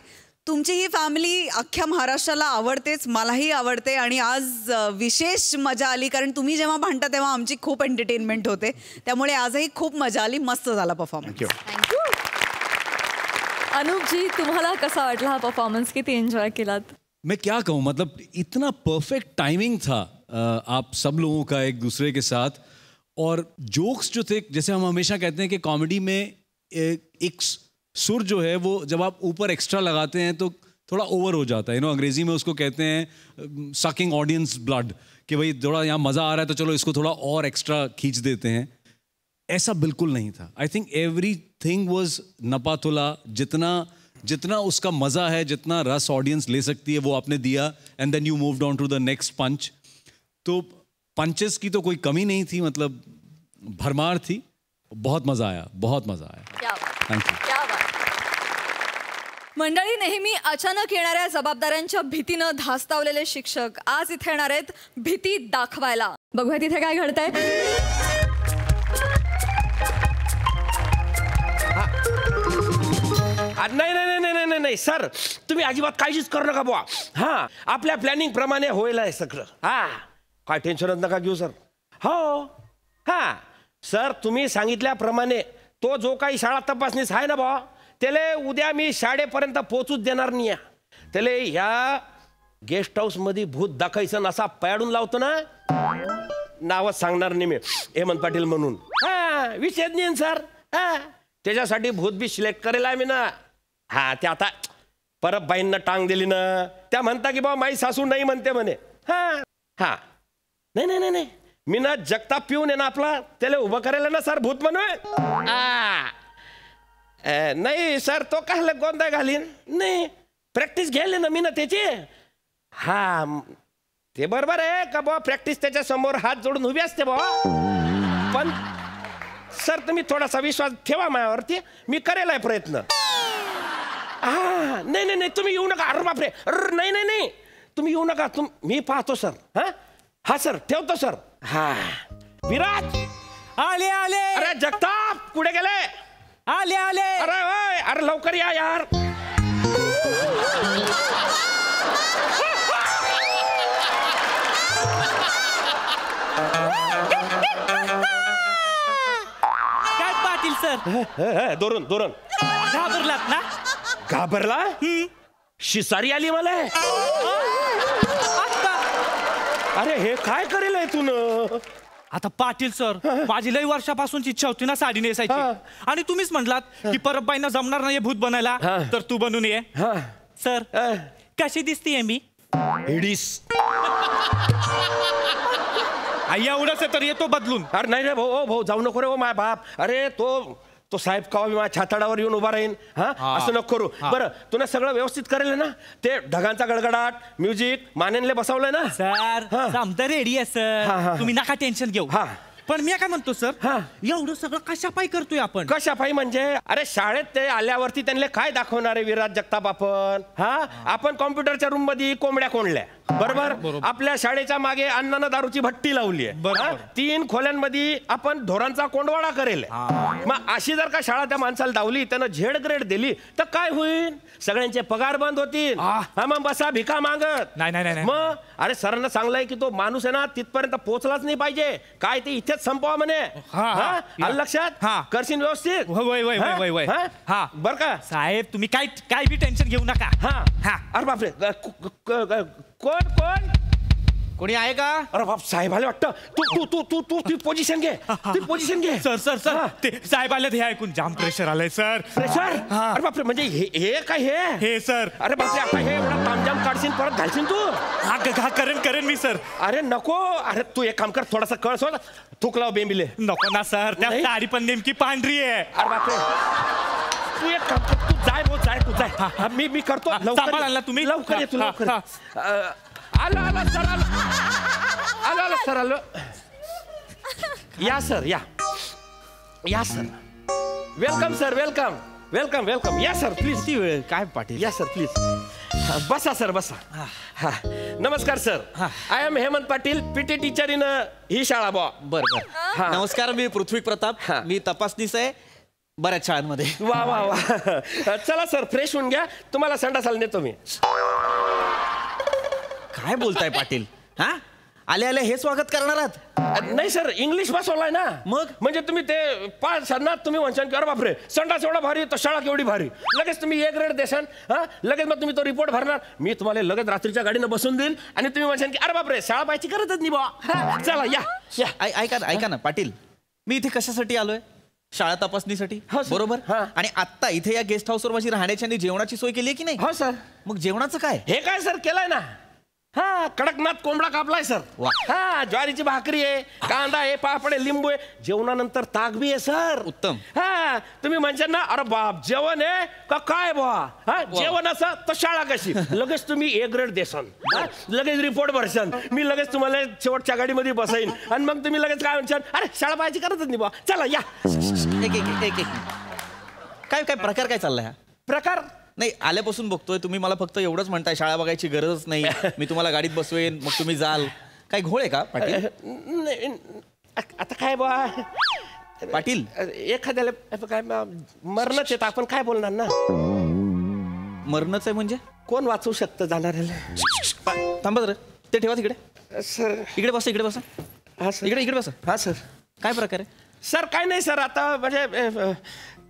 तुमची ही फॅमिली अख्ख्या महाराष्ट्राला आवडतेच, मलाही आवडते, आणि आज विशेष मजा आली कारण तुम्ही जेव्हा भांडता तेव्हा आमची खूप एंटरटेनमेंट होते. त्यामुळे आजही खूप मजा आली. मस्त झाला परफॉर्मन्स. थँक्यू. अनूप जी, तुम्हाला कसा वाटला हा परफॉर्मन्स? किती एंजॉय केलात? मैं क्या कहूँ, मतलब इतना परफेक्ट टाइमिंग था आप सब लोगों का एक दूसरे के साथ. और जोक्स जो थे, जैसे हम हमेशा कहते हैं कि कॉमेडी में एक सुर जो है वो जब आप ऊपर एक्स्ट्रा लगाते हैं तो थोड़ा ओवर हो जाता है. अंग्रेजी में उसको कहते हैं सकिंग ऑडियंस ब्लड, कि भाई थोड़ा यहाँ मज़ा आ रहा है तो चलो इसको थोड़ा और एक्स्ट्रा खींच देते हैं. ऐसा बिल्कुल नहीं था. आई थिंक एवरीथिंग वाज नपातुला. जितना उसका मज़ा है, जितना रस ऑडियंस ले सकती है वो आपने दिया. And then you moved on to the next punch. तो पंचेस की तो कोई कमी नहीं थी, मतलब भरमार थी. बहुत मज़ा आया, बहुत मज़ा आया. Thank you. मंडळी, नेहमी अचानक येणाऱ्या जबाबदाऱ्यांच्या भीतीनं धास्तावलेले शिक्षक आज इथे येणार आहेत भीती दाखवायला. बघूया तिथे काय घडतंय. नाही नाही नाही नाही नाही सर, तुम्ही अजिबात काळजीच करू नका बुवा. हा, आपल्या प्लॅनिंग प्रमाणे होईल आहे सगळं. हा, काय टेन्शनच नका घेऊ सर. हो हा सर, तुम्ही सांगितल्याप्रमाणे तो जो काही शाळा तपासणीस आहे ना बुवा, त्याला उद्या मी शाळेपर्यंत पोहोचूच देणार नाही. त्याला ह्या गेस्ट हाऊस मध्ये भूत दाखायचं नसा पॅडून लावतो ना, नावच सांगणार नाही मी, हेमंत पाटील म्हणून. हा, विषय नाही सर. हा, त्याच्यासाठी भूत बी सिलेक्ट करेल आहे मी ना. हा, ते आता परत बाईंना टांग दिली ना, त्या म्हणता की बाबा माई सासू नाही म्हणते म्हणे. हा हा, नाही नाही नाही नाही, मी ना जगताप पिऊन आहे ना आपला, त्याला उभं करायला ना सर भूत म्हणून. नाही सर, तो काय गोंधळ घालीन नाही, प्रॅक्टिस घ्यायला ना मी ना त्याची. हा, ते बरोबर आहे का बुवा, प्रॅक्टिस त्याच्या समोर हात जोडून उभी असते बुवा. पण सर तुम्ही थोडासा विश्वास ठेवा माझ्यावरती, मी करेल आहे प्रयत्न. हा, नाही नाही नाही, तुम्ही येऊ नका. अरे बापरे, अरे नाही नाही नाही, तुम्ही येऊ नका. मी पाहतो सर. हा हा सर, ठेवतो सर. हा, विराज आले आले. अरे जगताप कुठे गेले? आले आले. अरे ओय, अरे लवकर या यार. काय पाटील सर, दोरण दोरण घाबरलात ना? घाबरला? शिसारी आली मला. अरे हे काय करेल आहे तू? आता पाटील सर, माझी लई वर्षापासूनची इच्छा होती ना साडी नेसायची, आणि तुम्हीच म्हटलात की परबबाईंना जमणार नाही भूत बनायला, तर तू बनून ये. सर कशी दिसतीये मी? हिडीस. एवढंच तर येतो बदलून. अरे नाही रे भाऊ, भाऊ जाऊ नको रे. माय बाप, अरे तो साहेब कवा मी माझ्या छाताडावर येऊन उभा राहीन. हा, असं नको करू. बरं, तुला सगळं व्यवस्थित करेल ना? ते ढगांचा गडगडाट, म्युझिक मानेनले बसवलंय ना सर? आमचं रेडी आहे सर, तुम्ही नका टेन्शन घेऊ. पण मी काय म्हणतो सर, एवढं सगळं कशापायी करतोय आपण? कशापायी म्हणजे? अरे शाळेत ते आल्यावरती त्यांना काय दाखवणार आहे विराज जगताप आपण? हा, आपण कॉम्प्युटरच्या रूम मध्ये कोंबड्या कोंडल्या, बरोबर? आपल्या शाळेच्या मागे अन्नानं दारूची भट्टी लावली आहे. 3 खोल्यांमध्ये आपण ढोरांचा कोंडवाडा करेल. मग अशी जर का शाळा त्या माणसाला दावली, त्यानं झेड ग्रेड दिली, तर काय होईल? सगळ्यांचे पगार बंद होतील. हा, मग बसा भिका मागत. नाही मग अरे सरांना सांगलंय की तो माणूस आहे ना तिथपर्यंत पोहोचलाच नाही पाहिजे, काय ते इथेच संपवा म्हणे. लक्षात करशील व्यवस्थित? बर का साहेब, तुम्ही काय बी टेन्शन घेऊ नका. अरे बापरे, कोण कोण कोणी आहे का? अरे बाप, साहेब आले वाटतं. तू तू तू तू तू पोझिशन घे, तू पोझिशन घे. सर सर सर, ते साहेब आले, हे ऐकून जाम प्रेशर आलंय सर. प्रेशर? अरे बापरे, म्हणजे हे काय हे सर? अरे बापरे, आता हे एवढा तामजाम काढशील, परत घालशील तू? करेन मी सर. अरे नको, अरे तू एक काम कर, थोडासा कळ सोड, थूक लाव बेंबिले. नको ना सर, त्या साडी पण नेमकी पांढरी आहे. अरे बापरे, तू एक काम कर, तू जाय भाऊ, जाय तू जाय. मी करतो. सांभाळ आणला तुम्ही, लवकर ये तू, लवकर. आलो आलो सर, आलो आलो सर, आलो. या सर, या sir. Welcome sir, welcome welcome welcome. या सर प्लीज. किती वेळ? काय पाटील? या सर प्लीज. बसा सर, बसा. नमस्कार sir, I am Hemant Patil, PT teacher in ही शाळा बॉ. बरोबर. नमस्कार, मी पृथ्वी प्रताप, मी तपासनीस आहे बऱ्याच शाळांमध्ये. वा वा वा. चला सर, फ्रेश होऊन घ्या, तुम्हाला संडासाला नेतो मी. काय बोलताय पाटील? हा, आले आले हे स्वागत करणार आहात? नाही सर, इंग्लिश बसवलाय ना. मग म्हणजे तुम्ही ते 5 सन्नात तुम्ही म्हणशाल की अरे बापरे, संडास एवढा भारी, तर शाळा केवढी भारी, लगेच तुम्ही A ग्रेड देशाल. हा, लगेच मग तुम्ही तो रिपोर्ट भरणार, मी तुम्हाला लगेच रात्रीच्या गाडीनं बसून देईन, आणि तुम्ही म्हणशाल की अरे बापरे, शाळा पाहायची गरजच नाही बा. चला या. ऐका ना पाटील, मी इथे कशासाठी आलोय? शाळा तपासणीसाठी, बरोबर? आणि आता इथे या गेस्ट हाऊसवर माझी राहण्याची आणि जेवणाची सोय केली आहे की नाही? हो सर. मग जेवणाचं काय? हे काय सर केलंय ना. हा, कडकनाथ कोंबडा कापलाय सर. हा, ज्वारीची भाकरी आहे, कांदा आहे, पापड आहे, लिंबू आहे, जेवणानंतर ताक बी आहे सर. उत्तम. हा, तुम्ही म्हणशाल ना अरे बाप, जेवण आहे का काय बा? हा, जेवण असं तर शाळा कशी? लगेच तुम्ही A ग्रेड देसान, लगेच रिपोर्ट भरसान, मी लगेच तुम्हाला शेवटच्या गाडीमध्ये बसाईन, आणि मग तुम्ही लगेच काय म्हणशाल, अरे शाळा पाहायची गरजच नाही बा, चला या. एक काय प्रकार काय चाललाय? प्रकार नाही, आल्यापासून बघतोय, तुम्ही मला फक्त एवढंच म्हणताय शाळा बघायची गरजच नाही, मी तुम्हाला गाडीत बसवेन, मग तुम्ही जाल. काय घोळ आहे का पाटील? आता काय बा पाटील, एखाद्याला काय मरणच येत, आपण काय बोलणार ना. मरणच आहे म्हणजे कोण वाचवू शकतं जाणाऱ्याला? थांबा जरा, ते ठेवा तिकडे. सर इकडे बसा, इकडे बसा. हा सर. इकडे बसा. हा सर. काय प्रकार आहे? सर काय नाही सर, आता म्हणजे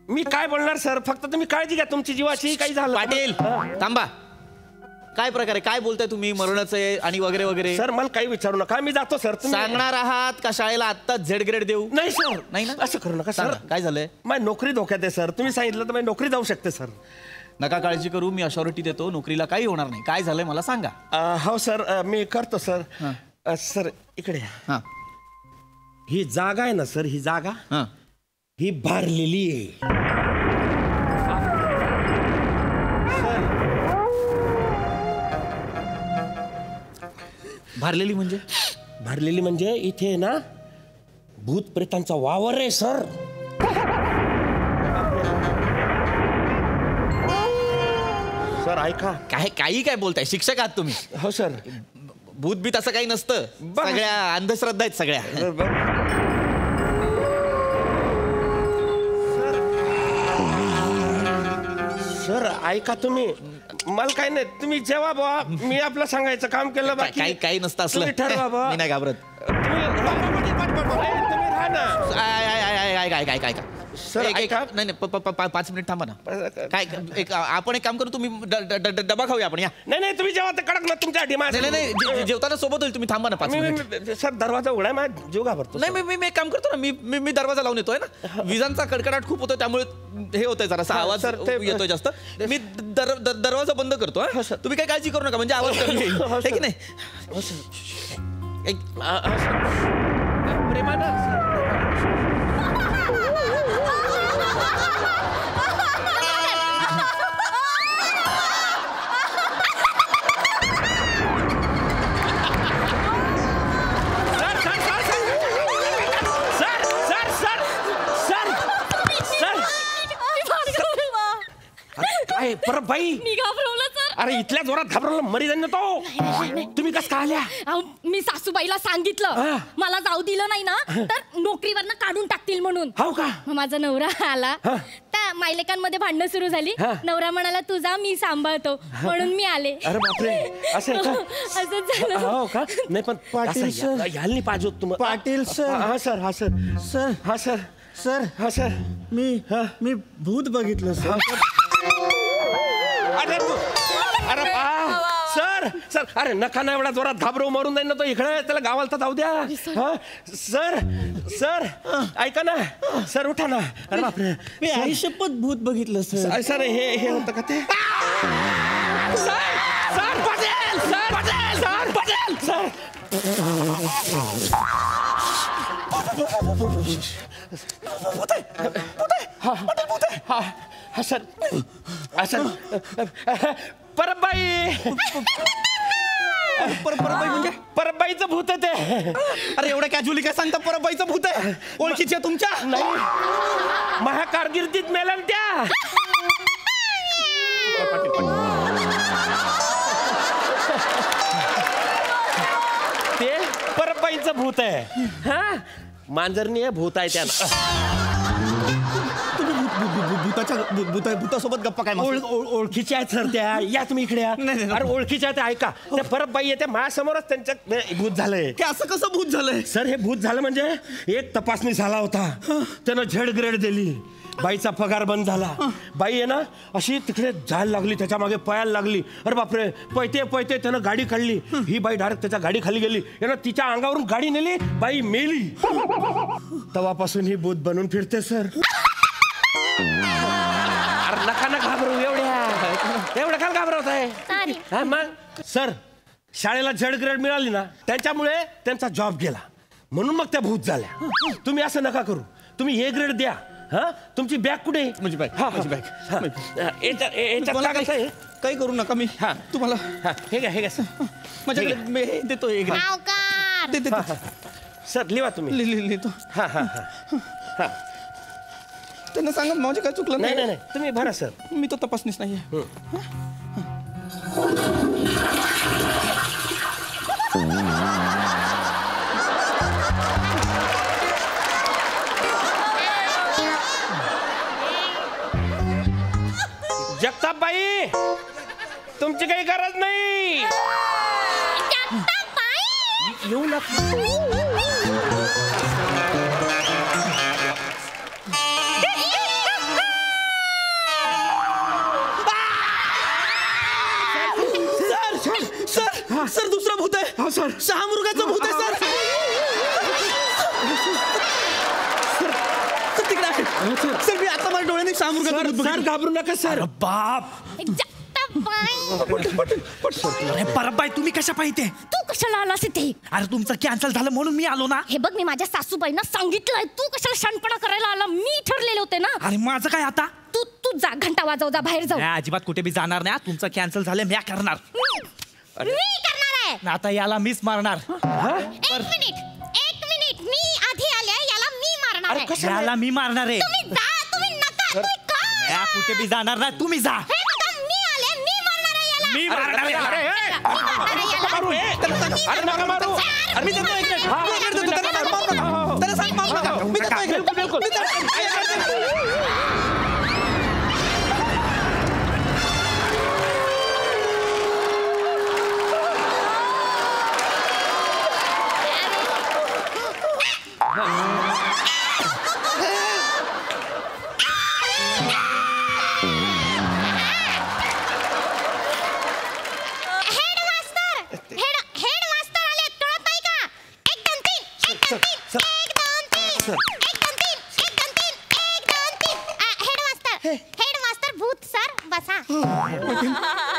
मी काय बोलणार सर, फक्त तुम्ही काळजी घ्या तुमची जीवाची. काही झालं पाटील थांबा, काय प्रकार आहे? काय बोलताय तुम्ही? मरणच आहे आणि वगैरे वगैरे. सर मला काही विचारू नका, मी जातो सर. सांगणार आहात का शाळेला आत्ताच झेड ग्रेड देऊ? नाही सर, नाही ना, असं करू नका सर. काय झालंय? माझी नोकरी धोक्यात आहे सर. तुम्ही सांगितलं तर माझी नोकरी जाऊ शकते सर. नका काळजी करू, मी अशॉरिटी देतो, नोकरीला काही होणार नाही. काय झालंय मला सांगा. हो सर, मी करतो सर. सर इकडे. हां, ही जागा आहे ना सर, ही जागा ही भरलेली आहे. भरलेली म्हणजे? भरलेली म्हणजे इथे ना भूत प्रेतांचा वावर आहे सर. सर ऐका. काही काय बोलताय? शिक्षक आहात तुम्ही? हो सर. भूत बीत असं काही नसतं, सगळ्या अंधश्रद्धा आहेत सगळ्या. सर ऐका तुम्ही, मला काही नाही, तुम्ही जेव्हा बाबा मी आपलं सांगायचं काम केलं. बाकी काही नसतं असलं. तुम्ही ठरवा बाबा. मी नाही घाबरत. तुम्ही राहा ना. काय सर नाही 5 मिनिट थांबा ना. काय आपण एक काम करू, तुम्ही डबा खाऊया आपण. या. नाही तुम्ही जेव्हा ते कडक ना तुमच्या डिमांड. नाही जेवताना सोबत होईल, तुम्ही थांबा ना 5 मिनिट. सर दरवाजा उघडा, माझा जीव घाबरतो. नाही मी एक काम करतो ना, मी दरवाजा लावून येतोय ना. विजांचा कडकडाट खूप होतो, त्यामुळे हे होतंय जरासा आवाज येतोय जास्त. मी दरवाजा बंद करतो. तुम्ही काही काळजी करू नका, म्हणजे आवाज कमी येईल. आहे की नाही? काय परत बाई? मी घाबरवलं सर. अरे इथल्या जोरात घाबरवलं, मरी जाईन तो. तुम्ही कसं काय आल्या? मी सासूबाईला सांगितलं मला जाऊ दिलं नाही ना तर नोकरीवरनं काढून टाकतील म्हणून. हो का? मग माझा नवरा आला, त्या मायलेकांमध्ये भांडणं सुरू झाली. नवरा म्हणाला तू जा, मी सांभाळतो, म्हणून मी आले. अरे बापरे, असं आहे का? असंच झालं. हो का? नाही पण पाटील सर. यायला पाहिजे तुम्हाला. पाटील सर. हा सर. हा सर. सर. हा सर. सर. हा सर. मी भूत बघितलं सर. अरे सर सर, अरे नका ना एवढा जोरात, घाबरव, मरून जाईन ना तो. इकडे त्याला गावाला तर जाऊ द्या. सर सर ऐका ना सर, उठा ना. अरे बापरे, मी आयुष्यपत भूत बघितलं सर. सर हे होतं का ते? Sir Patel, sir Patel, sir Patel, sir. हा सर. परबाई. परबाई म्हणजे? परबाईचं भूत आहे ते. अरे एवढं कॅज्युअली काय सांगता? परबाईचं भूत आहे? ओळखीच्या तुमच्या? नाही, माझ्या कारकिर्दीत मेल्या त्या. ते परबाईचं भूत आहे. हा, मांजरणी भूत आहे त्याला. भूतासोबत गप्पा काय? ओळखीच्या आहेत सर त्या. या तुम्ही इकडे या. अरे ओळखीच्या आहेत, ऐका. त्या परत बाई आहे, त्या माझ्यासमोरच त्यांच्या भूत झालंय. असं कसं भूत झालंय? सर हे भूत झालं म्हणजे एक तपासणी झाला होता, त्यानं झेड ग्रेड दिली, बाईचा पगार बंद झाला. बाई आहे ना अशी तिकडे जायला लागली, त्याच्या मागे पळायला लागली. अरे बापरे, पळते त्यानं गाडी काढली. ही बाई डायरेक्ट त्याच्या गाडी खाली गेली. यानं तिच्या अंगावरून गाडी नेली, बाई मेली. तेव्हापासून ही भूत बनून फिरते सर. अरे नका ना घाबरू, एवढं का घाबरवत आहे? मग सर शाळेला झेड ग्रेड मिळाली ना, त्याच्यामुळे त्यांचा जॉब गेला, म्हणून मग त्या भूत झाल्या. तुम्ही असं नका करू, तुम्ही ए ग्रेड द्या. हा, तुमची बॅग कुठे? माझी बॅग. माझी बॅग. काही करू नका. मी तुम्हाला हे घ्या सर, माझ्याकडे मी देतो. एक सर लिहा तुम्ही. लिहितो. हा त्यांना सांगा माझे काय चुकलं नाही. नाही तुम्ही भरा सर. मी तो तपासणीच नाही. जगतापबाई, तुमची काही गरज नाही. येऊ नका. सर दुसरा भूत आहे. सर शहामृगाचं भूत आहे सर. तिकडे आहे. सर मी आता माझ्या डोळ्याने शहामृगाचं भूत. सर घाबरू नका सर. बाप. अरे परबाई तुम्ही कशा पाहिजे? तू कशाला आलास इथे? अरे तुमचं कॅन्सल झालं म्हणून मी आलो ना. हे बघ मी माझ्या सासूबाईंना सांगितलंय, तू कशाला शानपणा करायला आला? मी ठरलेले होते ना. अरे माझं काय आता? तू तू जा, घंटा वाजव, जा बाहेर जाऊ. अजिबात कुठे बी जाणार नाही. तुमचं कॅन्सल झालं मी करणार. मी करणार आहे. आता याला मीच मारणार. एक मिनिट मी आधी आले, याला मी मारणार आहे. याला मी मारणार आहे. तुम्ही जा, तुम्ही नका. तुम्ही का? कुठे बी जाणार नाही. तुम्ही जा. हे बघा, मी आले, मी मारणार आहे याला. मी मारणार आहे. मी मारणार आहे याला. अरे नका मारू. मी देतो एक मिनिट. त्याला सांग मारू नका. मी देतो एक मिनिट. बिलकुल.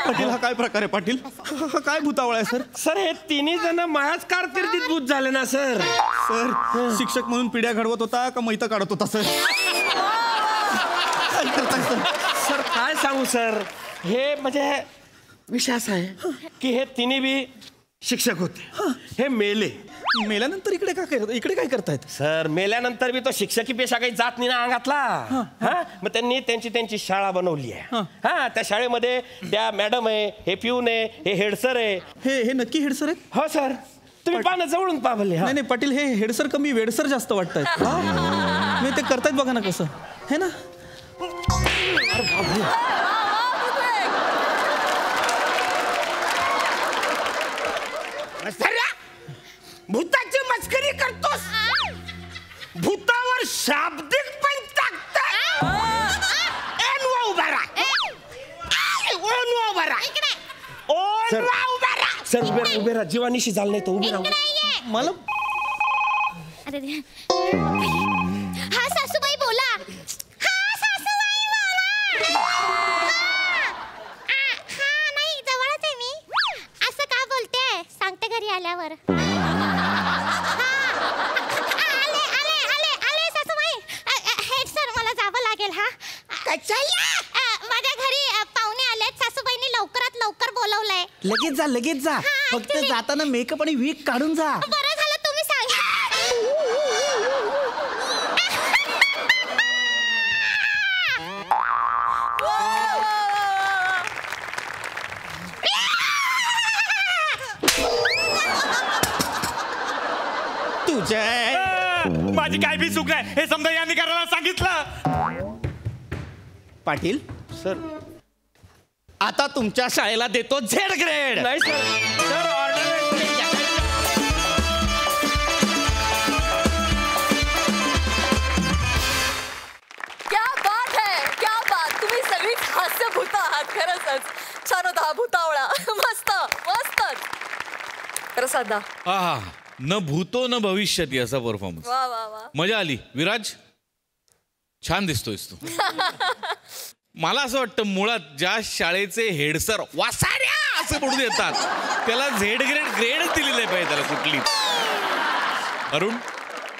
पाटील हा काय प्रकार आहे पाटील? हा काय भूतावळ आहे सर? सर हे तिन्ही जण माझ्याच कारकिर्दीत भूत झाले ना सर. सर शिक्षक म्हणून पिढ्या घडवत होता का मैतं काढत होता सर? काय करताय सर? सर काय सांगू सर, हे म्हणजे विषय असा आहे की हे तिन्ही बी शिक्षक होते. हे मेले. मेल्यानंतर इकडे काय करतायत? सर मेल्यानंतर बी तो शिक्षकी पेशा काही जात नाही ना अंगातला. हा मग त्यांनी त्यांची शाळा बनवली आहे. हा त्या शाळेमध्ये त्या मॅडम आहे, हे पिऊन आहे, हे हेडसर आहे. हे नक्की हेडसर आहेत? हो सर तुम्ही पानं जवळून पाहिले. नाही नाही पाटील हे हेडसर कमी वेडसर जास्त वाटतायत. मी ते करतायत बघा ना कसं है ना. भूताची मस्करी करतोस. भूतावर शाब्दिक पण टाकतात. सर उभे राहा. जीवानीशी झालं नाही तर उभे राहा. मला हा सासूबाई बोला. हा सासूबाई बोला. हा नाही जवळच आहे मी. असं का बोलते? सांगते घरी आल्यावर. आले सासूबाई. हेड सर मला जावं लागेल. हा माझ्या घरी पाहुणे आलेत. सासूबाईंनी लवकरात लवकर बोलवलंय. लगेच जा. फक्त जाताना मेकअप आणि वीक काढून जा. बरं झालं तुम्ही सांगा. तुझ्या माझी काय बी चूक आहे हे समजा यांनी करायला सांगितलं. पाटील सर आता तुमच्या शाळेला देतो झेड ग्रेड. नाही सर ऑर्डर. क्या बात है, क्या बात. तुम्ही सगळीच हास्यभूत आहात. खरंच छान होता हा भूतावळा. मस्त मस्तच. खरं साधा. आहा न भूतो न भविष्यती असा परफॉर्मन्स. वा वा वा. मजा आली. विराज छान दिसतोयस तू. मला असं वाटतं मुळात ज्या शाळेचे हेडसर वासाड्या असे म्हणून येतात त्याला झेड ग्रेडच दिली नाही पाहिजे त्याला कुठली. अरुण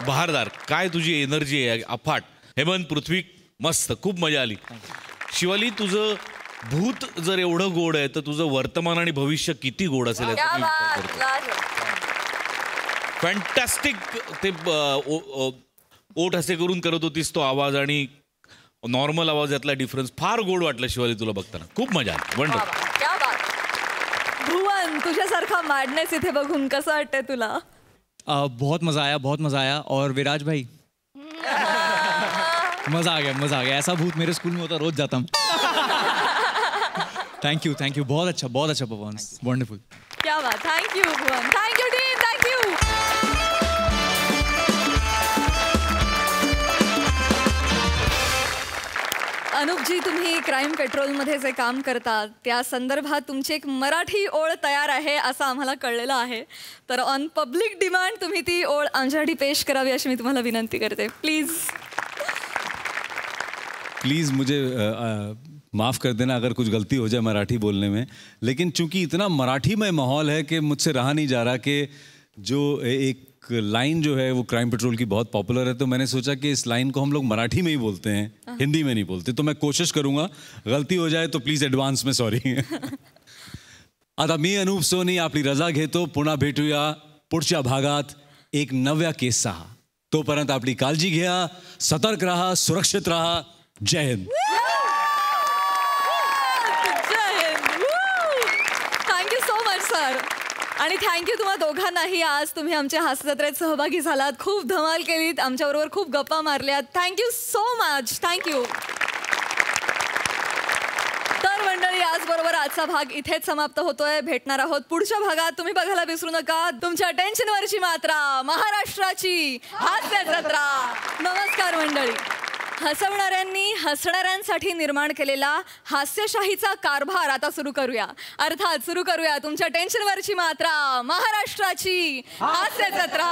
बहारदार काय तुझी एनर्जी आहे अफाट. हेमंत पृथ्वी मस्त खूप मजा आली. शिवाली तुझं भूत जर एवढं गोड आहे तर तुझं वर्तमान आणि भविष्य किती गोड असेल क्या बात. फॅन्टॅस्टिक. ते ओठ असे करून करत होतीस तो आवाज आणि नॉर्मल आवाज यातला डिफरन्स फार गोड वाटला शिवाली तुला बघताना. खूप मजा आली. वंडरफुल. क्या बात. भुवन तुझ्यासारखा मॅडनेस इथे बघून कसं वाटतंय तुला? बहुत मजा आया. और विराज भाई मजा आ गया. ऐसा भूत मेरे स्कूल में होता रोज जाता हूँ. थैंक यू बहुत अच्छा परफॉर्मेंस वंडरफुल क्या बात. Thank you Bhuvan. Thank you team. Thank you. Anupji, तुम्ही क्राईम पेट्रोलमध्ये जे काम करता त्या संदर्भात तुमची एक मराठी ओळ तयार आहे असं आम्हाला कळलेलं आहे. तर ऑन पब्लिक डिमांड तुम्ही ती ओळ आमच्यासाठी पेश करावी अशी मी तुम्हाला विनंती करते. प्लीज़ मुझे माफ़ कर देना अगर कुछ गलती हो जाए मराठी बोलने में, लेकिन चूंकि इतना मराठी में माहौल है कि मुझसे रहा नहीं जा रहा कि जो एक लाइन जो है वो क्राइम पेट्रोल की बहुत पॉपुलर है, तो मैंने सोचा कि इस लाइन को हम लोग मराठी में ही बोलते हैं, हिंदी में नहीं बोलते. तो मैं कोशिश करूँगा, गलती हो जाए तो प्लीज़ ॲडव्हान्स में सॉरी. आता मी अनूप सोनी आपली रजा घेतो. पुन्हा भेटूया पुढच्या भागात एक नव्या केससह. तोपर्यंत आपली काळजी घ्या, सतर्क राहा, सुरक्षित राहा. Jai Hind. Thank you so much sir. आणि थँक्यू तुम्हा दोघांनाही. आज तुम्ही आमच्या हास्यजत्रेत सहभागी झालात, खूप धमाल केलीत, आमच्याबरोबर खूप गप्पा मारल्यात. Thank you so much. थँक्यू. तर मंडळी, आजबरोबर आजचा भाग इथेच समाप्त होतोय. भेटणार आहोत पुढच्या भागात. तुम्ही बघायला विसरू नका तुमच्या टेन्शनवरची मात्रा, महाराष्ट्राची हास्य जत्रा. नमस्कार मंडळी. हसवणाऱ्यांनी हसणाऱ्यांसाठी निर्माण केलेला हास्यशाहीचा कारभार आता सुरू करूया. अर्थात सुरू करूया तुमच्या टेन्शनवरची मात्रा, महाराष्ट्राची हास्य जत्रा.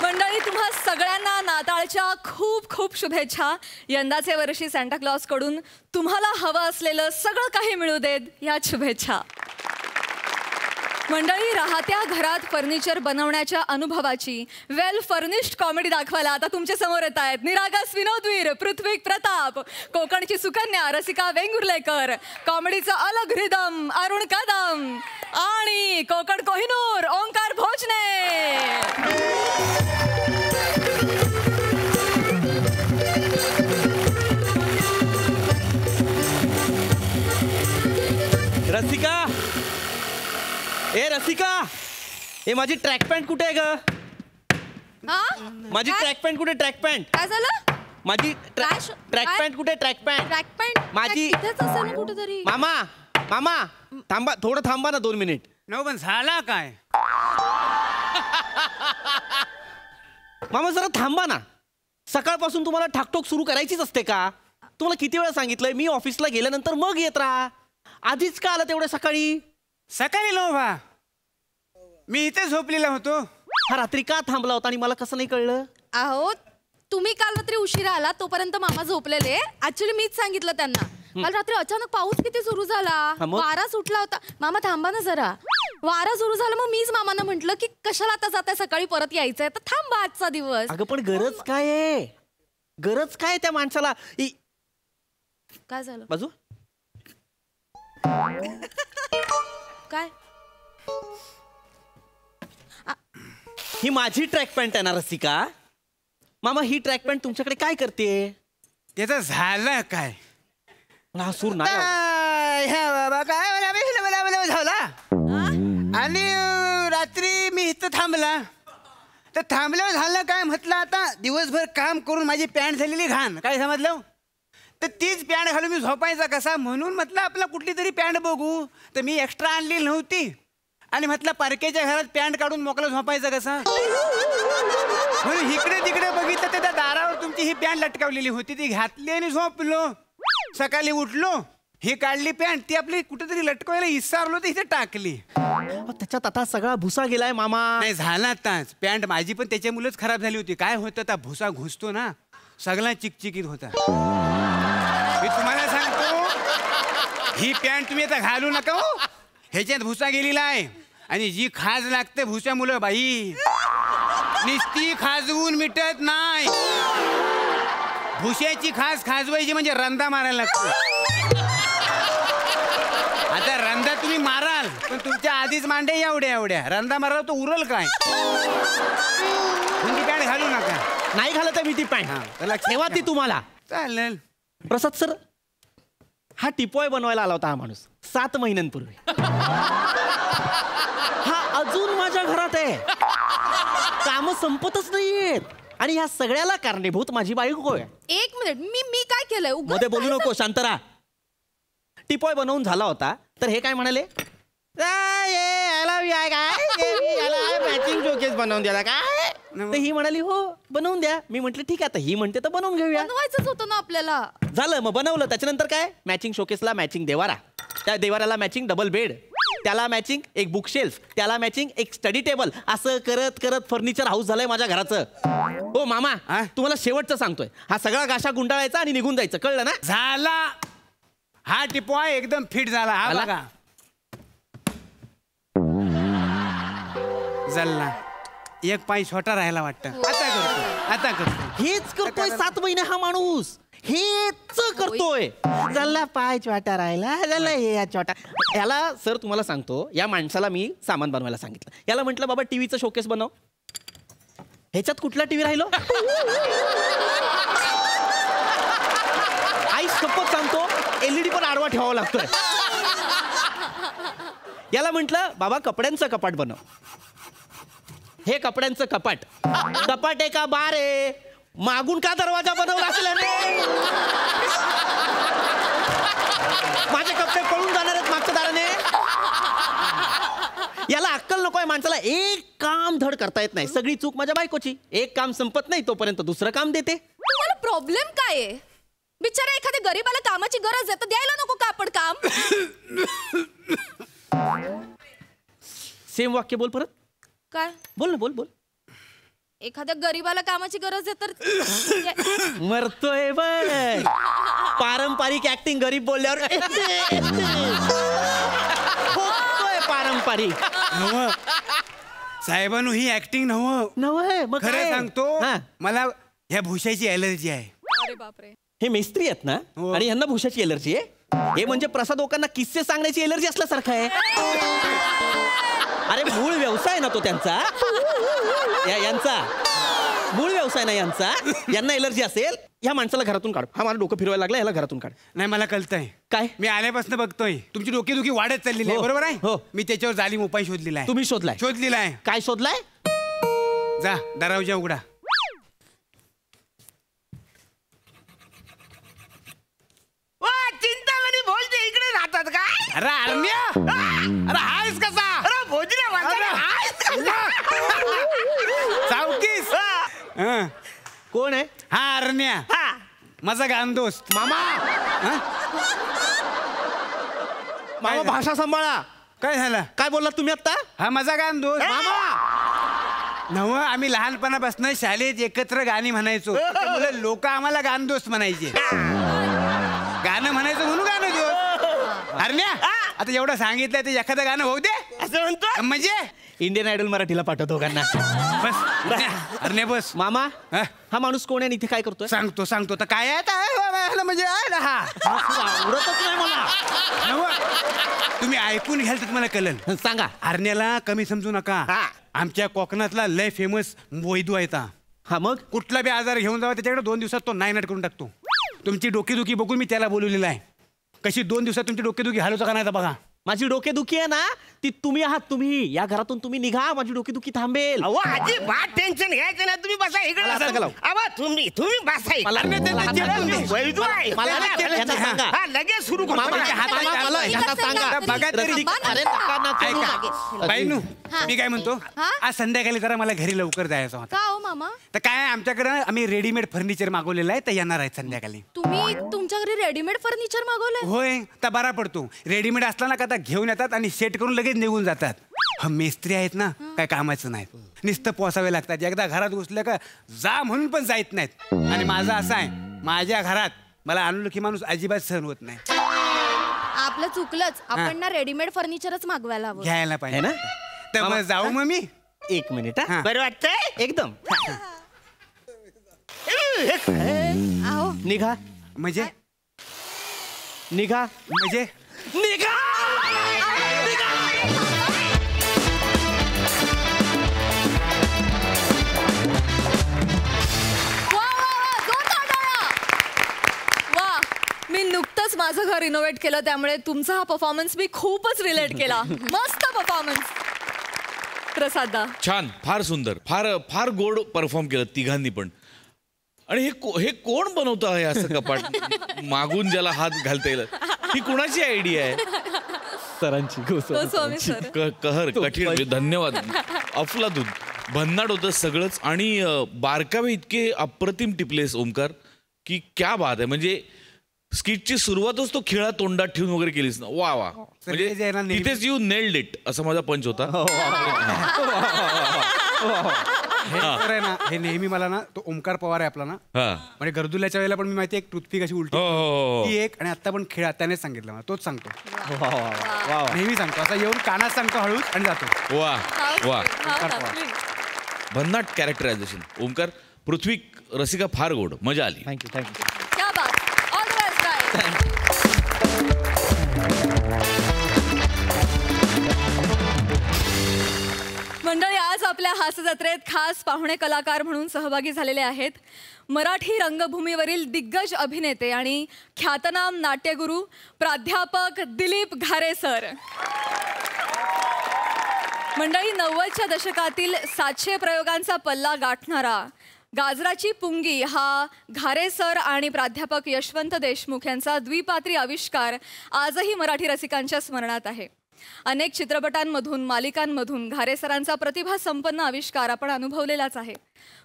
मंडळी, तुम्हा सगळ्यांना नाताळच्या खूप खूप शुभेच्छा. यंदाचे वर्षी सॅन्टा क्लॉज कडून तुम्हाला हवं असलेलं सगळं काही मिळू देत ह्याच शुभेच्छा. मंडळी, राहत्या घरात फर्निचर बनवण्याच्या अनुभवाची वेल फर्निश्ड कॉमेडी दाखवायला आता तुमच्या समोर येत आहेत निरागस विनोदवीर पृथ्वी प्रताप, कोकणची सुकन्या रसिका वेंगुर्लेकर, कॉमेडीचं अलग रिदम अरुण कदम आणि कोकण कोहिनूर ओंकार भोजने. रसिका, ए रसिका, ए माझी ट्रॅक पॅन्ट कुठे आहे ग? माझी ट्रॅक पॅन्ट कुठे? ट्रॅक पॅन्ट काय झालं? माझी ट्रॅक पॅन्ट कुठे? ट्रॅक पॅन्ट माझी इथेच असेल ना कुठेतरी. मामा थांबा, थोडं थांबा ना 2 मिनिट. नो पण झाला काय? मामा जरा थांबा ना. सकाळपासून तुम्हाला ठाकटोक सुरू करायचीच असते का? तुम्हाला किती वेळा सांगितलंय मी ऑफिसला गेल्यानंतर मग येत राहा. आधीच का आला तेवढ्या सकाळी? सकाळी नव्हा, मी इथे झोपलेला होतो. हा रात्री का थांबला होता आणि मला कसं नाही कळलं? अहो, तुम्ही काल रात्री उशिरा आला तोपर्यंत मामा झोपलेले. ऍक्च्युली मीच सांगितलं त्यांना. काल रात्री अचानक पाऊस किती सुरू झाला, वारा सुटला होता. मामा थांबा ना जरा. वारा सुरू झाला, मग मीच मामांना म्हटलं की कशाला आता जाताय, सकाळी परत यायचंय तर थांबा आजचा दिवस. अगं पण गरज काय आहे? गरज काय त्या माणसाला? काय झालं? बाजू काय? ही माझी ट्रॅक पॅन्ट आहे ना रसिका. मामा ही ट्रॅक पॅन्ट तुमच्याकडे काय करते? त्याचं झालं काय? सूर नाही झाला. आणि रात्री मी इथं थांबला तर थांबल्यावर झालं काय म्हटलं, आता दिवसभर काम करून माझी पॅन्ट झालेली घाण. काय समजलं? तर तीच पॅन्ट घालून मी झोपायचा कसा, म्हणून म्हटलं आपला कुठली तरी पॅन्ट बघू. तर मी एक्स्ट्रा आणली नव्हती आणि म्हटलं पारकेच्या घरात पॅन्ट काढून मोकळं झोपायचं कसा, म्हणून इकडे तिकडे बघितलं तर त्या दारावर तुमची ही पॅन्ट लटकावलेली होती. ती घातली आणि झोपलो. सकाळी उठलो, ही काढली पॅन्ट, ती आपली कुठेतरी लटकवायला विसरलो तर इथे टाकली. त्याच्यात आता सगळा भुसा गेलाय मामा. नाही झाला आताच. पॅन्ट माझी पण त्याच्यामुळेच खराब झाली होती. काय होतं, त्या भुसा घुसतो ना, सगळा चिकचिकीत होता. मी तुम्हाला सांगतो, ही पॅन्ट तुम्ही आता घालू नका हो. ह्याच्यात भुसा गेलेला आहे आणि जी खाज लागते भुसामुळं बाई, नुसती खाजवून मिटत नाही. भुशाची खास खाजवायची म्हणजे रंदा मारायला लागतो. आता रंदा तुम्ही माराल पण तुमच्या आधीच मांडे एवढ्या रंदा माराल तो उरल काय? ती पॅन्ट घालू नका. नाही घालत मी ती पॅन्ट. ठेवा ती तुम्हाला. चालेल. प्रसाद सर, हा टिपॉय बनवायला आला होता हा माणूस 7 महिन्यांपूर्वी. हा अजून माझ्या घरात आहे. काम संपतच नाहीयेत आणि ह्या सगळ्याला कारणीभूत माझी बायको आहे. एक मिनिट, मी काय केलंय? मध्ये बोलू नको, शांत राहा. टिपॉय बनवून झाला होता तर हे काय म्हणाले, मॅचिंग शोकेस बनवून द्या काय. तर ही म्हणाली हो बनवून द्या. मी म्हटलं ठीक आहे, आता ही म्हणते तर बनवून घेऊया. बनवायचंच होतं ना आपल्याला. झालं मग बनवलं. त्याच्यानंतर काय, मॅचिंग शोकेसला मॅचिंग देवारा, त्या देवाऱ्याला मॅचिंग डबल बेड, त्याला मॅचिंग एक बुक शेल्फ, त्याला मॅचिंग एक स्टडी टेबल. असं करत करत फर्निचर हाऊस झालंय माझ्या घराचं. हो मामा तुम्हाला शेवटचं सांगतोय, हा सगळा गाशा गुंडाळायचा आणि निघून जायचं, कळलं ना. झाला हा टिपॉय एकदम फिट झाला. हा बघा झाला. एक पाय छोटा राहायला वाटतं. आता करतो हेच करतोय 7 महिने हा माणूस, हेच करतोय. झाला पाय छोटा राहिला, झाला हे छोटा. याला सर तुम्हाला सांगतो, या माणसाला मी सामान बनवायला सांगितलं. याला म्हटलं बाबा टीव्हीचं शोकेस बनव. ह्याच्यात कुठला टीव्ही राहिलो. आई शपथ सांगतो LED पण आडवा ठेवावा लागतोय. याला म्हटलं बाबा कपड्यांचं कपाट बनव. हे कपड्यांचं कपाट, कपाट आहे का बार आहे, मागून का दरवाजा बनवला असेल माझे कपडे पळून जाणार आहेत मागच्या दाराने. याला अक्कल नकोय माणसाला. एक काम धड करता येत नाही. सगळी चूक माझ्या बायकोची. एक काम संपत नाही तोपर्यंत दुसरं काम देते. तुम्हाला प्रॉब्लेम काय आहे. बिचारा एखाद्या गरीबाला कामाची गरज आहे तर द्यायला नको का आपण काम. सेम वाक्य बोल परत. काय बोल ना, बोल बोल. एखाद्या गरीबाला कामाची गरज आहे तर मरतोय बघ. पारंपरिक ऍक्टिंग गरीब बोलल्यावर होतोय पारंपरिक. साहेबांनो ही ऍक्टिंग नव्ह. खरं सांगतो मला ह्या भुशाची एलर्जी आहे. अरे बापरे. हे मेस्त्री आहेत ना आणि यांना भुशाची एलर्जी आहे. हे म्हणजे प्रसाद लोकांना किस्से सांगण्याची एलर्जी असल्यासारखं आहे. अरे मूळ व्यवसाय ना तो त्यांचा, यांचा मूळ व्यवसाय ना यांचा. यांना एलर्जी असेल. ह्या माणसाला घरातून काढ. हा मला डोकं फिरवायला लागला, याला घरातून काढ. नाही मला कळतंय काय. मी आल्यापासून बघतोय तुमची डोकेदुखी वाढत चाललेली आहे. बरोबर आहे. हो. मी त्याच्यावर जालीम उपाय शोधलेला आहे. तुम्ही शोधलाय आहे. काय शोधलाय. जा दरवाजा उघडा. चिंतामणी भोजने इकडे राहतात काय. अरे अरण्या, अरे हायस कसा. अरे भोजने सावकीस. कोण आहे. हा अरण्या, माझा गान दोस्त. मामा मामा भाषा सांभाळा. काय झालं. काय बोललात तुम्ही आता. हा माझा गान दोस्त. मामा नव आम्ही लहानपणापासून शाळेत एकत्र गाणी म्हणायचो. त्यामुळे लोक आम्हाला गान दोस्त म्हणायचे. गाणं म्हणायचं म्हणून गाणं दोस्त. अरण्या आता एवढं सांगितलंय ते एखादं गाणं होऊ दे. असं म्हणतो म्हणजे इंडियन आयडल मराठीला पाठवतो गाणं. बस अरण्या बस. मामा हा माणूस कोण आहे आणि इथे काय करतोय. सांगतो तर काय आहे म्हणजे हा आवडतच नाही मला. तुम्ही ऐकून घ्याल तर तुम्हाला कळेल. सांगा. अरण्याला कमी समजू नका. आमच्या कोकणातला लय फेमस वैद्य आहे. हा मग कुठला बी आजार घेऊन जावा त्याच्याकडे 2 दिवसात तो नायनाट करून टाकतो. तुमची डोकेदुखी बघून मी त्याला बोलवलेला आहे. कशी 2 दिवसात तुमची डोकेदुखी हलवतो का नाही बघा. माझी डोकेदुखी आहे ना ती तुम्ही आहात. तुम्ही या घरातून तुम्ही निघा, माझी डोकेदुखी थांबेल. अजिबात टेन्शन घ्यायचं ना. तुम्ही बसा इकडे. तुम्ही बसा लगेच सुरू बाईनू मी काय म्हणतो, आज संध्याकाळी जरा मला घरी लवकर जायचं होतं. का हो मामा. तर काय आमच्याकडे आम्ही रेडीमेड फर्निचर मागवलेलं आहे तर येणार आहेत संध्याकाळी. तुम्ही तुमच्या घरी रेडीमेड फर्निचर मागवलंय. होय तर बरा पडतो. रेडीमेड असला ना का घेऊन येतात आणि सेट करून लगेच निघून जातात. हा मेस्त्री आहेत ना काय कामाचं नाहीत. नुसतं पोसावे लागतात. एकदा घरात घुसलं का जा म्हणून पण जायत नाहीत. आणि माझं असं आहे, माझ्या घरात मला अनोळखी माणूस अजिबात सहन होत नाही. आपलं चुकलंच. आपण ना रेडीमेड फर्निचरच मागवायला हवं. घ्यायला पाहिजे ना. तर मग जाऊ मग मी. 1 मिनिट. बरं वाटतंय एकदम. आहो निघा. म्हणजे निघा म्हणजे निघा. वा मी नुकतंच माझं घर रिनोव्हेट केलं त्यामुळे तुमचा हा परफॉर्मन्स मी खूपच रिलेट केला. मस्त परफॉर्मन्स प्रसादा. छान, फार सुंदर, फार फार गोड परफॉर्म केलं तिघांनी पण. आणि हे कोण बनवतं आहे असं कपाट मागून ज्याला हात घालता येईल. ही कुणाची आयडिया आहे? सरांची गोस्वामी सर. कहर कठीण, धन्यवाद. अफलातून भन्नाट होतं सगळंच आणि बारकावे इतके अप्रतिम टिपलेस ओमकार की क्या बात आहे. म्हणजे स्किटची सुरुवातच तो खिळा तोंडात ठेवून वगैरे केलीस ना. वा वा, म्हणजे तिथेच यू नेल्ड इट असा माझा पंच होता. हे ना, हे नेहमी मला ना, तो ओमकार पवार आहे आपला ना, म्हणजे गरदुल्याच्या वेळेला पण मी माहिती एक टूथपिक अशी उलटी ती एक, आणि आता पण खेळा त्यानेच सांगितलं मला, तोच सांगतो. नेहमी सांगतो असं, येऊन कानात सांगतो हळूच आणि जातो. वा वा, भन्नाट कॅरेक्टरायझेशन ओमकार. पृथ्वी रसिका फार गोड, मजा आली. थँक्यू. क्या बात. All the best guys. मंडळी, आज आपल्या हास्य जत्रेत खास पाहुणे कलाकार म्हणून सहभागी झालेले आहेत मराठी रंगभूमीवरील दिग्गज अभिनेते आणि ख्यातनाम नाट्यगुरू प्राध्यापक दिलीप घारे सर. मंडळी, 90च्या दशकातील 700 प्रयोगांचा पल्ला गाठणारा गाजराची पुंगी हा घारे सर आणि प्राध्यापक यशवंत देशमुख यांचा द्विपात्री आविष्कार आजही मराठी रसिकांच्या स्मरणात आहे. अनेक चित्रपटांमधून, मालिकांमधून घारे सरांचा प्रतिभा संपन्न आविष्कार आपण अनुभवलेलाच आहे.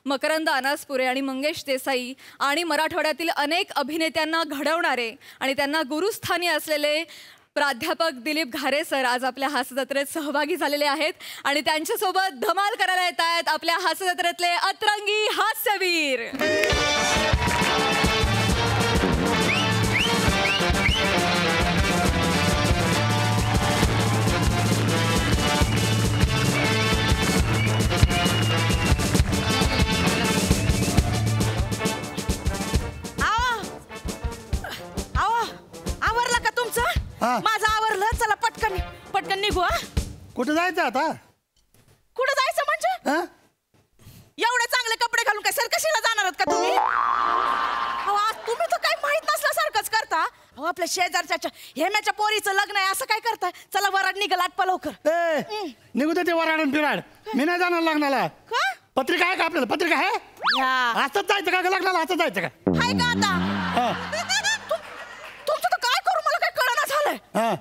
मकरंद अनासपुरे आणि मंगेश देसाई आणि मराठवाड्यातील अनेक अभिनेत्यांना घडवणारे आणि त्यांना गुरुस्थानी असलेले प्राध्यापक दिलीप घारे सर आज आपल्या हास्य जत्रेत सहभागी झालेले आहेत आणि त्यांच्यासोबत धमाल करायला येत आहेत आपल्या हास्य जत्रेतले अतरंगी हास्यवीर. आवरलं का तुमचं? माझं आवरलं. चला पटकन पटकन निघू. कुठं जायचं आता? कुठं जायचं म्हणजे? एवढे चांगले कपडे घालून काय सरकशीला जाणार आहात का तुम्ही? तुम्ही तर काही माहित नसल्यासारखंच करता. आपल्या शेजारच्या हेम्याच्या पोरीचं लग्न आहे असं काय करताय? चला वराड निघाल, आटपा लवकर. निघू दे ते वराड आणि फिराड. मी नाही जाणार लग्नाला. पत्रिका आहे का आपल्याला? पत्रिका आहे? असंच जायचं का लग्नाला? असं जायचं का? हाय का आता? तुमचं तर काय करू मला काय कळना झालंय.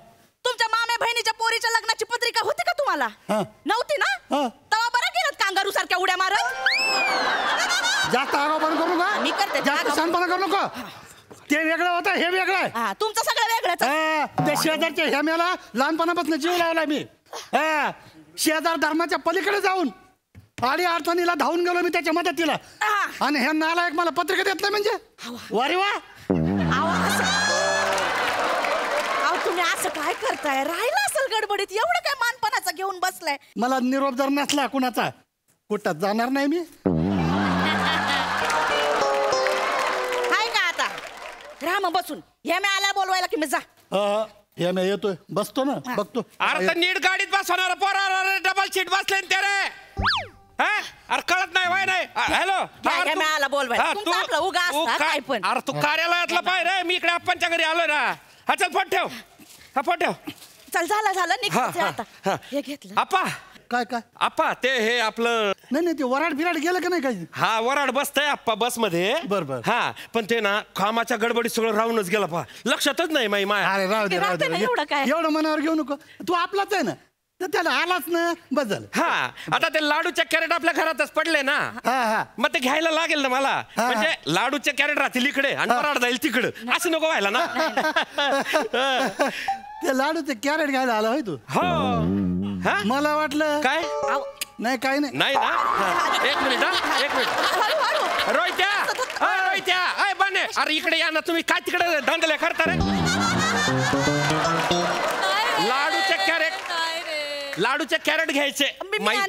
तुमच्या मामे बहिणीच्या पोरीच्या लग्नाची पत्रिका होती का तुम्हाला? नव्हती ना? तेव्हा बरं गेलं कांगारू सारख्या उड्या मारत. जास्त आगाऊपणा करू नका. मी करते. जास्त शानपणा करू नका. ते वेगळं होतं, हे वेगळं आहे. तुमचं सगळं वेगळंच. त्या शेजारच्या हेम्याला लहानपणापासून जीव लावला मी. शेजार धर्माच्या पलीकडे जाऊन आडी अडचणीला धावून गेलो मी त्याच्या मदतीला, आणि हे नालायक मला पत्रिका देत नाही म्हणजे. वारे वा. तुम्ही असं काय करताय? राहिला असेल गडबडीत. एवढं काय मानपणाचं घेऊन बसलाय? मला निरोप जर नसला कुणाचा, कुठं जाणार नाही मी. हाय का आता? राहा मग बसून. हे मी आल्या बोलवायला की मी जा. हे मी येतोय, बसतो ना, बघतो. अरे नीट गाडीत बसवणार पोरा, डबल सीट बसले ते रे. अरे कळत नाही वय नाही. हॅलो, आला बोलवायला. तुमचं आपलं उगा असतं काय पण. अरे तू कार्यालयातला पाय रे. मी इकडे आप्पांच्या घरी आलोय ना. हा चल फोन ठेव. हा फोन ठेव. चल झालं निघायचं आता. हे घेतलं. आप्पा काय काय आप्पा ते हे आपलं नाही ते वराड बिराड गेलं का नाही काही? हा वराड बसतंय आप्पा बसमध्ये. बरोबर. हा पण ते ना कामाच्या गडबडीत सगळं राहूनच गेलं पहा. लक्षातच नाही माई माय. अरे राहू दे एवढं काय? एवढं मनावर घेऊ नको. तू आपलाच आहे ना, तर त्याला आलाच ना, बस झालं. हा आता ते लाडूचे कॅरेट आपल्या घरातच पडले ना. मग ते घ्यायला लागेल ना मला. म्हणजे लाडूचे कॅरेट राहतील इकडे आणि वराड जाईल तिकडे. असं नको व्हायला ना. ते लाडूचे कॅरेट घ्यायला आला होय तू? हो. मला वाटलं काय नाही काही नाही. नाही ना. एक मिनिट. रोहित्या, रोहित्या, अय बने, अरे इकडे या ना तुम्ही. काय तिकडे धांदल्या करता रे? लाडूचे कॅरेट घ्यायचे.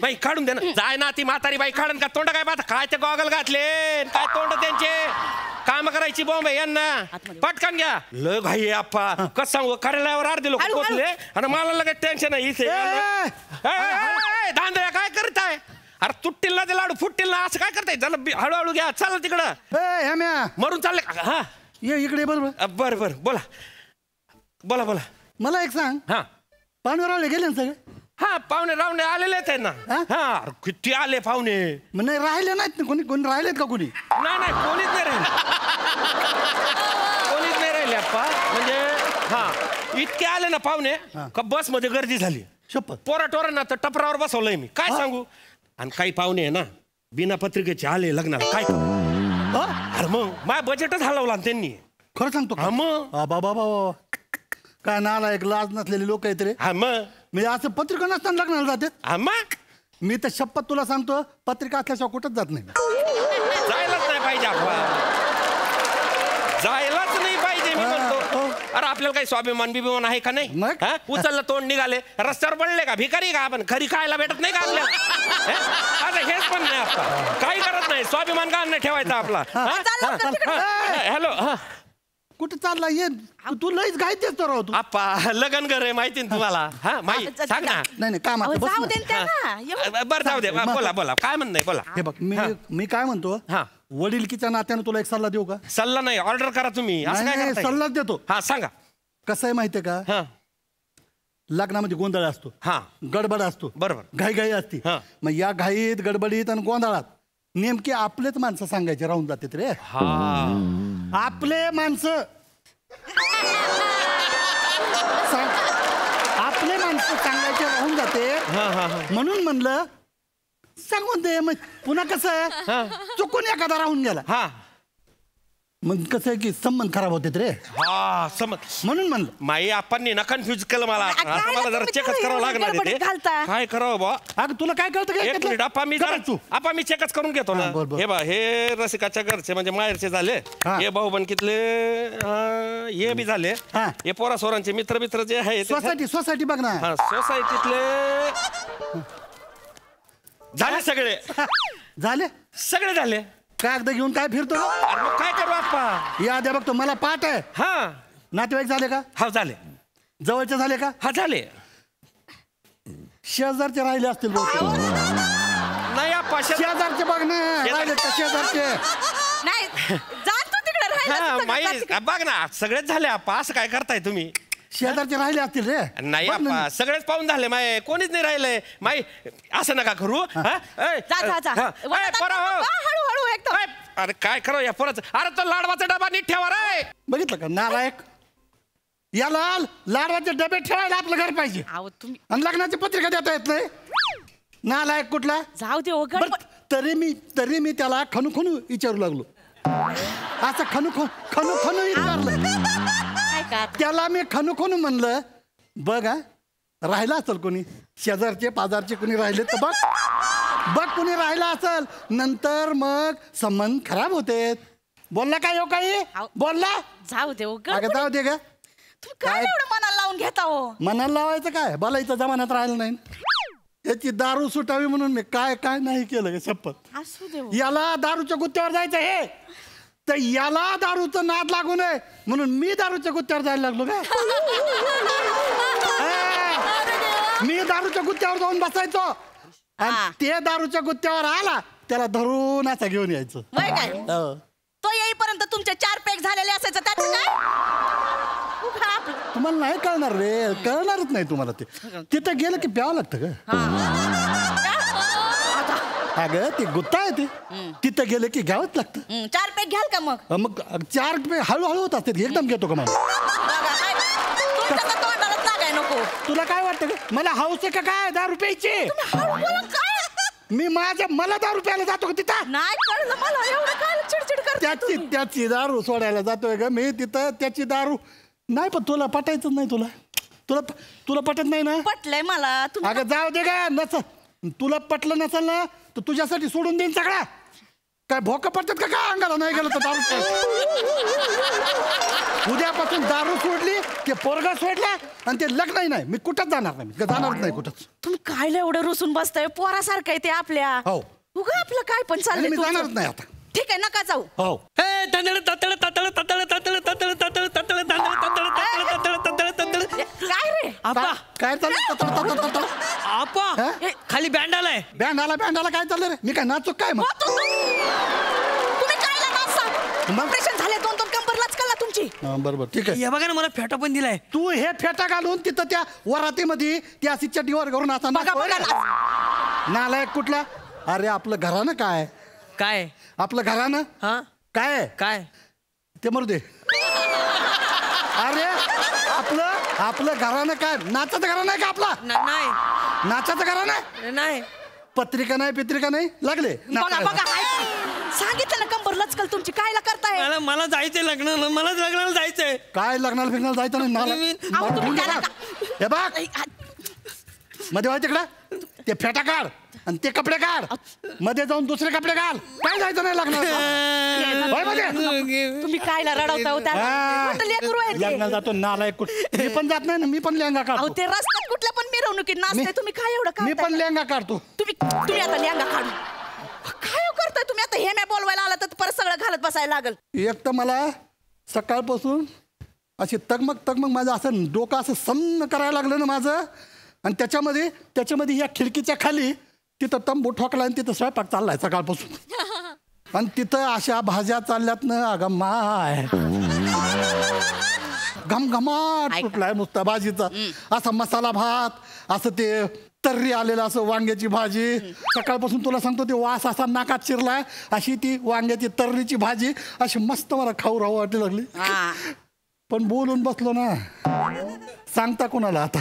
बाई काढून दे ना. जाय ना ती म्हातारी बाई काढून का तोंड काय बात. काय ते गॉगल घातले, काय तोंड त्यांचे. काम करायची बॉम्ब आहे यांना. पटकन घ्या. लय घाई आहे आप्पा. कसं सांगू, कार्यालयावर अर्धे लोक पोचले आणि मला लगेच टेन्शन आहे इथे. धांदळ्या काय करताय? अरे तुटतील ना ते लाडू, फुटतील ना. असं काय करताय? चला हळूहळू घ्या. चला तिकडं. मरून चालले. हा ये इकडे. बरोबर बर बोला बोला. मला एक सांग. हा पाहुणे गेले ना सगळे? हा पाहुणे रावणे आलेले आहेत ना. हा किती आले पाहुणे. नाही राहिले नाहीत ना कोणी? कोणी राहिलेत का कोणी? नाही कोणीच नाही राहिले. कोणीच नाही राहिले आप्पा. म्हणजे हा इतके आले ना पाहुणे का बस मध्ये गर्दी झाली. शपथ. पोरा टोरांना तर टपरावर बसवलंय मी. काय सांगू. आणि काही पाहुणे आहे ना बिना पत्रिकेचे आले लग्नाला. काय अरे मग माझ्या बजेटच हलवला त्यांनी. खरं सांगतो का? मग बाबा काय नाला एक लाज नसलेले लोक आहेत रे. मग मी असं पत्रिका नसताना लग्नाला जाते. मग मी तर शपथ तुला सांगतो पत्रिका असल्याशिवाय कुठंच जात नाही. जायलाच नाही पाहिजे आपण. जायलाच नाही पाहिजे मी म्हणतो. अरे आपल्याला काही स्वाभिमान बिभिमान आहे का नाही. उचललं तोंड निघाले रस्त्यावर पडले का भिकारी का आपण खरी खायला भेटत नाही का आपल्याला. आता हेच पण नाही आता काही करत नाही. स्वाभिमान का नाही ठेवायचा आपला. हॅलो कुठे चालला ये तू लईच घाईतेच तर राहतो. आप्पा लगन घर आहे माहिती ना तुम्हाला. हा माहिती सांग ना. नाही काम जाऊ दे त्यांना. बरं जाऊ दे बोला काय म्हणणं बोला. हे बघ मी काय म्हणतो वडीलकीच्या नात्यानं तुला एक सल्ला देऊ का. सल्ला नाही ऑर्डर करा तुम्ही. असं काय करताय? सल्लाच देतो. हा सांगा. कसं आहे माहितीये का लग्नामध्ये गोंधळ असतो. गडबड असतो. बरोबर घाई असते. मग या घाईत गडबडीत आणि गोंधळात नेमके आपलेच माणसं सांगायचे राहून जातात रे. आपले माणसं सांगायचे राहून जाते. म्हणून म्हणलं सांगून दे. मग पुन्हा कसं आहे चुकून एखादा राहून गेला मग कसं आहे की संबंध खराब होते रे. म्हणून म्हणलं माई आपण ना कन्फ्युज केलं मला. मला जरा चेकच करावं लागणार आहे ते. काय करावं बा. अगं तुला काय कळतं आपण मी चेकच करून घेतो ना. हे बा हे रसिकाच्या घरचे म्हणजे माहेरचे झाले. हे भाऊबंदकीतले हे बी झाले. हे पोरा सोरांचे मित्र मित्र जे आहे सोसायटी बघ ना. सोसायटीतले झाले सगळे. झाले सगळे झाले. कागद घेऊन काय फिरतो. मग काय करू आप्पा. या द्या बघतो मला पाठ आहे. नातेवाईक झाले का. हा झाले. जवळचे झाले का. हा झाले. शेजारचे राहिले असतील नाही आप्पा शेजारचे बघ ना. राहिले का शेजारचे. नाही जातो तिकडे बघ ना सगळेच झाले आप्पा. असं काय करताय तुम्ही. शेजारचे राहिले असतील रे. नाही आप्पा सगळेच पाहून झाले माय. कोणीच नाही राहिलंय माई. असं नका करू. अरे काय करू या पोराचं. अरे तो लाडवाचा डबा नीट ठेवा रे. बघितलं का नालायक. याला लाडवाचे डबे ठेवायला आपलं घर पाहिजे. आणि लग्नाची पत्रिका देता येत नाही. नालायक कुठला. जाऊ दे. तरी मी त्याला खनू विचारू लागलो. असं खनू विचारलं त्याला मी खनू म्हणलं बघ राहिला असेल कोणी शेजारचे पाजारचे कोणी राहिले तर बघ कोणी राहिला असेल. नंतर मग संबंध खराब होते. बोलला काय हो काही बोलला. जाऊ दे जाऊ दे का. काय एवढं मनाला लावून घेता हो. मनाला लावायचं काय बोलायचं जमान्यात राहिलं नाही. याची दारू सुटावी म्हणून मी काय नाही केलं शपथ. याला दारूच्या गुत्त्यावर जायचं हे तर याला दारूचं नाद लागू नये म्हणून मी दारूच्या गुत्त्यावर जायला लागलो का. मी दारूच्या गुत्त्यावर जाऊन बसायचो आणि ते दारूच्या गुत्त्यावर आला त्याला धरून असं घेऊन यायचं. तो येईपर्यंत तुमचे 4 पॅक झालेले असायचं त्याचं काय. तुम्हाला नाही कळणार रे. कळणारच नाही तुम्हाला. ते तिथं गेलं की प्यावं लागतं का. अगं ते गुत्ता आहे ते तिथं गेलं की घ्यावंच लागतं. 4 पॅक घ्याल का मग 4 पॅक हळूहळू होत असते. एकदम घेतो का मला. तुला काय वाटतं का मला हाऊस आहे का काय 10 रुपयाची. मी मला 10 रुपयाला जातो का तिथं. नाही कळलं मला एवढं काय चिडचिड करते. त्याची दारू सोडायला जातोय का मी तिथं. त्याची दारू नाही पण तुला पटायचं नाही. तुला पटत नाही ना. पटलंय मला. अगं जाऊ दे का नसल. तुला पटलं नसेल ना तर तुझ्यासाठी सोडून देईन सगळा. काय भोका पडतात का काय अंगाला नाही गेलं तर दारू. उद्यापासून दारू सोडली ते पोरगा सोडला आणि ते लग्नही नाही. मी कुठंच जाणार नाही. जाणारच नाही कुठंच. तुम्ही काय एवढं रुसून बसताय. पोरासारखं आहे ते आपल्या. उगा आपलं काय पण चाललंय. मी जाणारच नाही आता. ठीक आहे नका जाऊ. हो काय रे काय चाललं. आपा खाली बँड आलाय. बँडाला काय चाललं रे. मी काय नाचू काय मग. तुम्ही काय नाचता. ऑपरेशन झाले 2 कंबर लचकला तुमची. बरोबर ठीक आहे. हे बघा ना मला फेटा पण दिलाय. तू हे फेटा घालून तिथं त्या वरातीमध्ये त्या अशी चटीवर करून असा नालायक कुठला. अरे आपलं घरानं काय आपलं घरानं काय काय ते मरू दे. अरे आपलं आपलं घरानं काय नाचाचं घराणं आहे का आपला नाही नाचाचं घराणं नाही पत्रिका नाही पित्रिका नाही लागले बघा बघा सांगितलं ना कंबर लचकल तुमची कायला करताय मला जायचंय लग्नाला मलाच लग्नाला जायचंय काय लग्नाला फिरणार जायचं नाही हे बघ मध्ये व्हायचं तिकडं ते फेटा काढ आणि ते कपडे काढ मध्ये जाऊन दुसरे कपडे घाल काय जायचं नाही लग्नाला तुम्ही कायला रडवता लग्नाला जातो नालायक मी पण जात नाही ना मी पण लेहंगा काढतो ते रस्त्यात कुठल्या पण मिरवणुकीत नाचते तुम्ही काय एवढं मी पण लेहंगा काढतो तुम्ही आता लेहंगा काढू काय करताय तुम्ही आता हे नाही बोलवायला आला तर परत सगळं घालत बसायला लागल एक तर मला सकाळपासून अशी तगमग माझं असं डोकं असं सन्न करायला लागलं ना माझं आणि त्याच्यामध्ये या खिडकीच्या खाली तिथं तंबू ठोकला आणि तिथं स्वयंपाक चाललाय सकाळपासून आणि तिथं अशा भाज्या चालल्यात ना अगं माय घमघमाट सुटलाय नुसता भाजीचा असा मसाला भात असं ते तर्री आलेलं असं वांग्याची भाजी सकाळपासून तुला सांगतो ते वास असा नाकात शिरलाय अशी ती वांग्याची तर्रीची भाजी अशी मस्त मला खाऊ राहू वाटली लागली पण बोलून बसलो ना सांगता कोणाला आता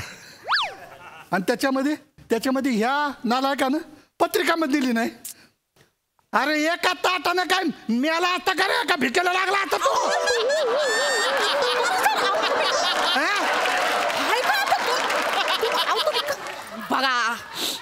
आणि त्याच्यामध्ये ह्या नालायकानं पत्रिकामध्ये दिली नाही अरे एका ताटानं काय मेला आता का रे का भिकेला लागला आता तू बघा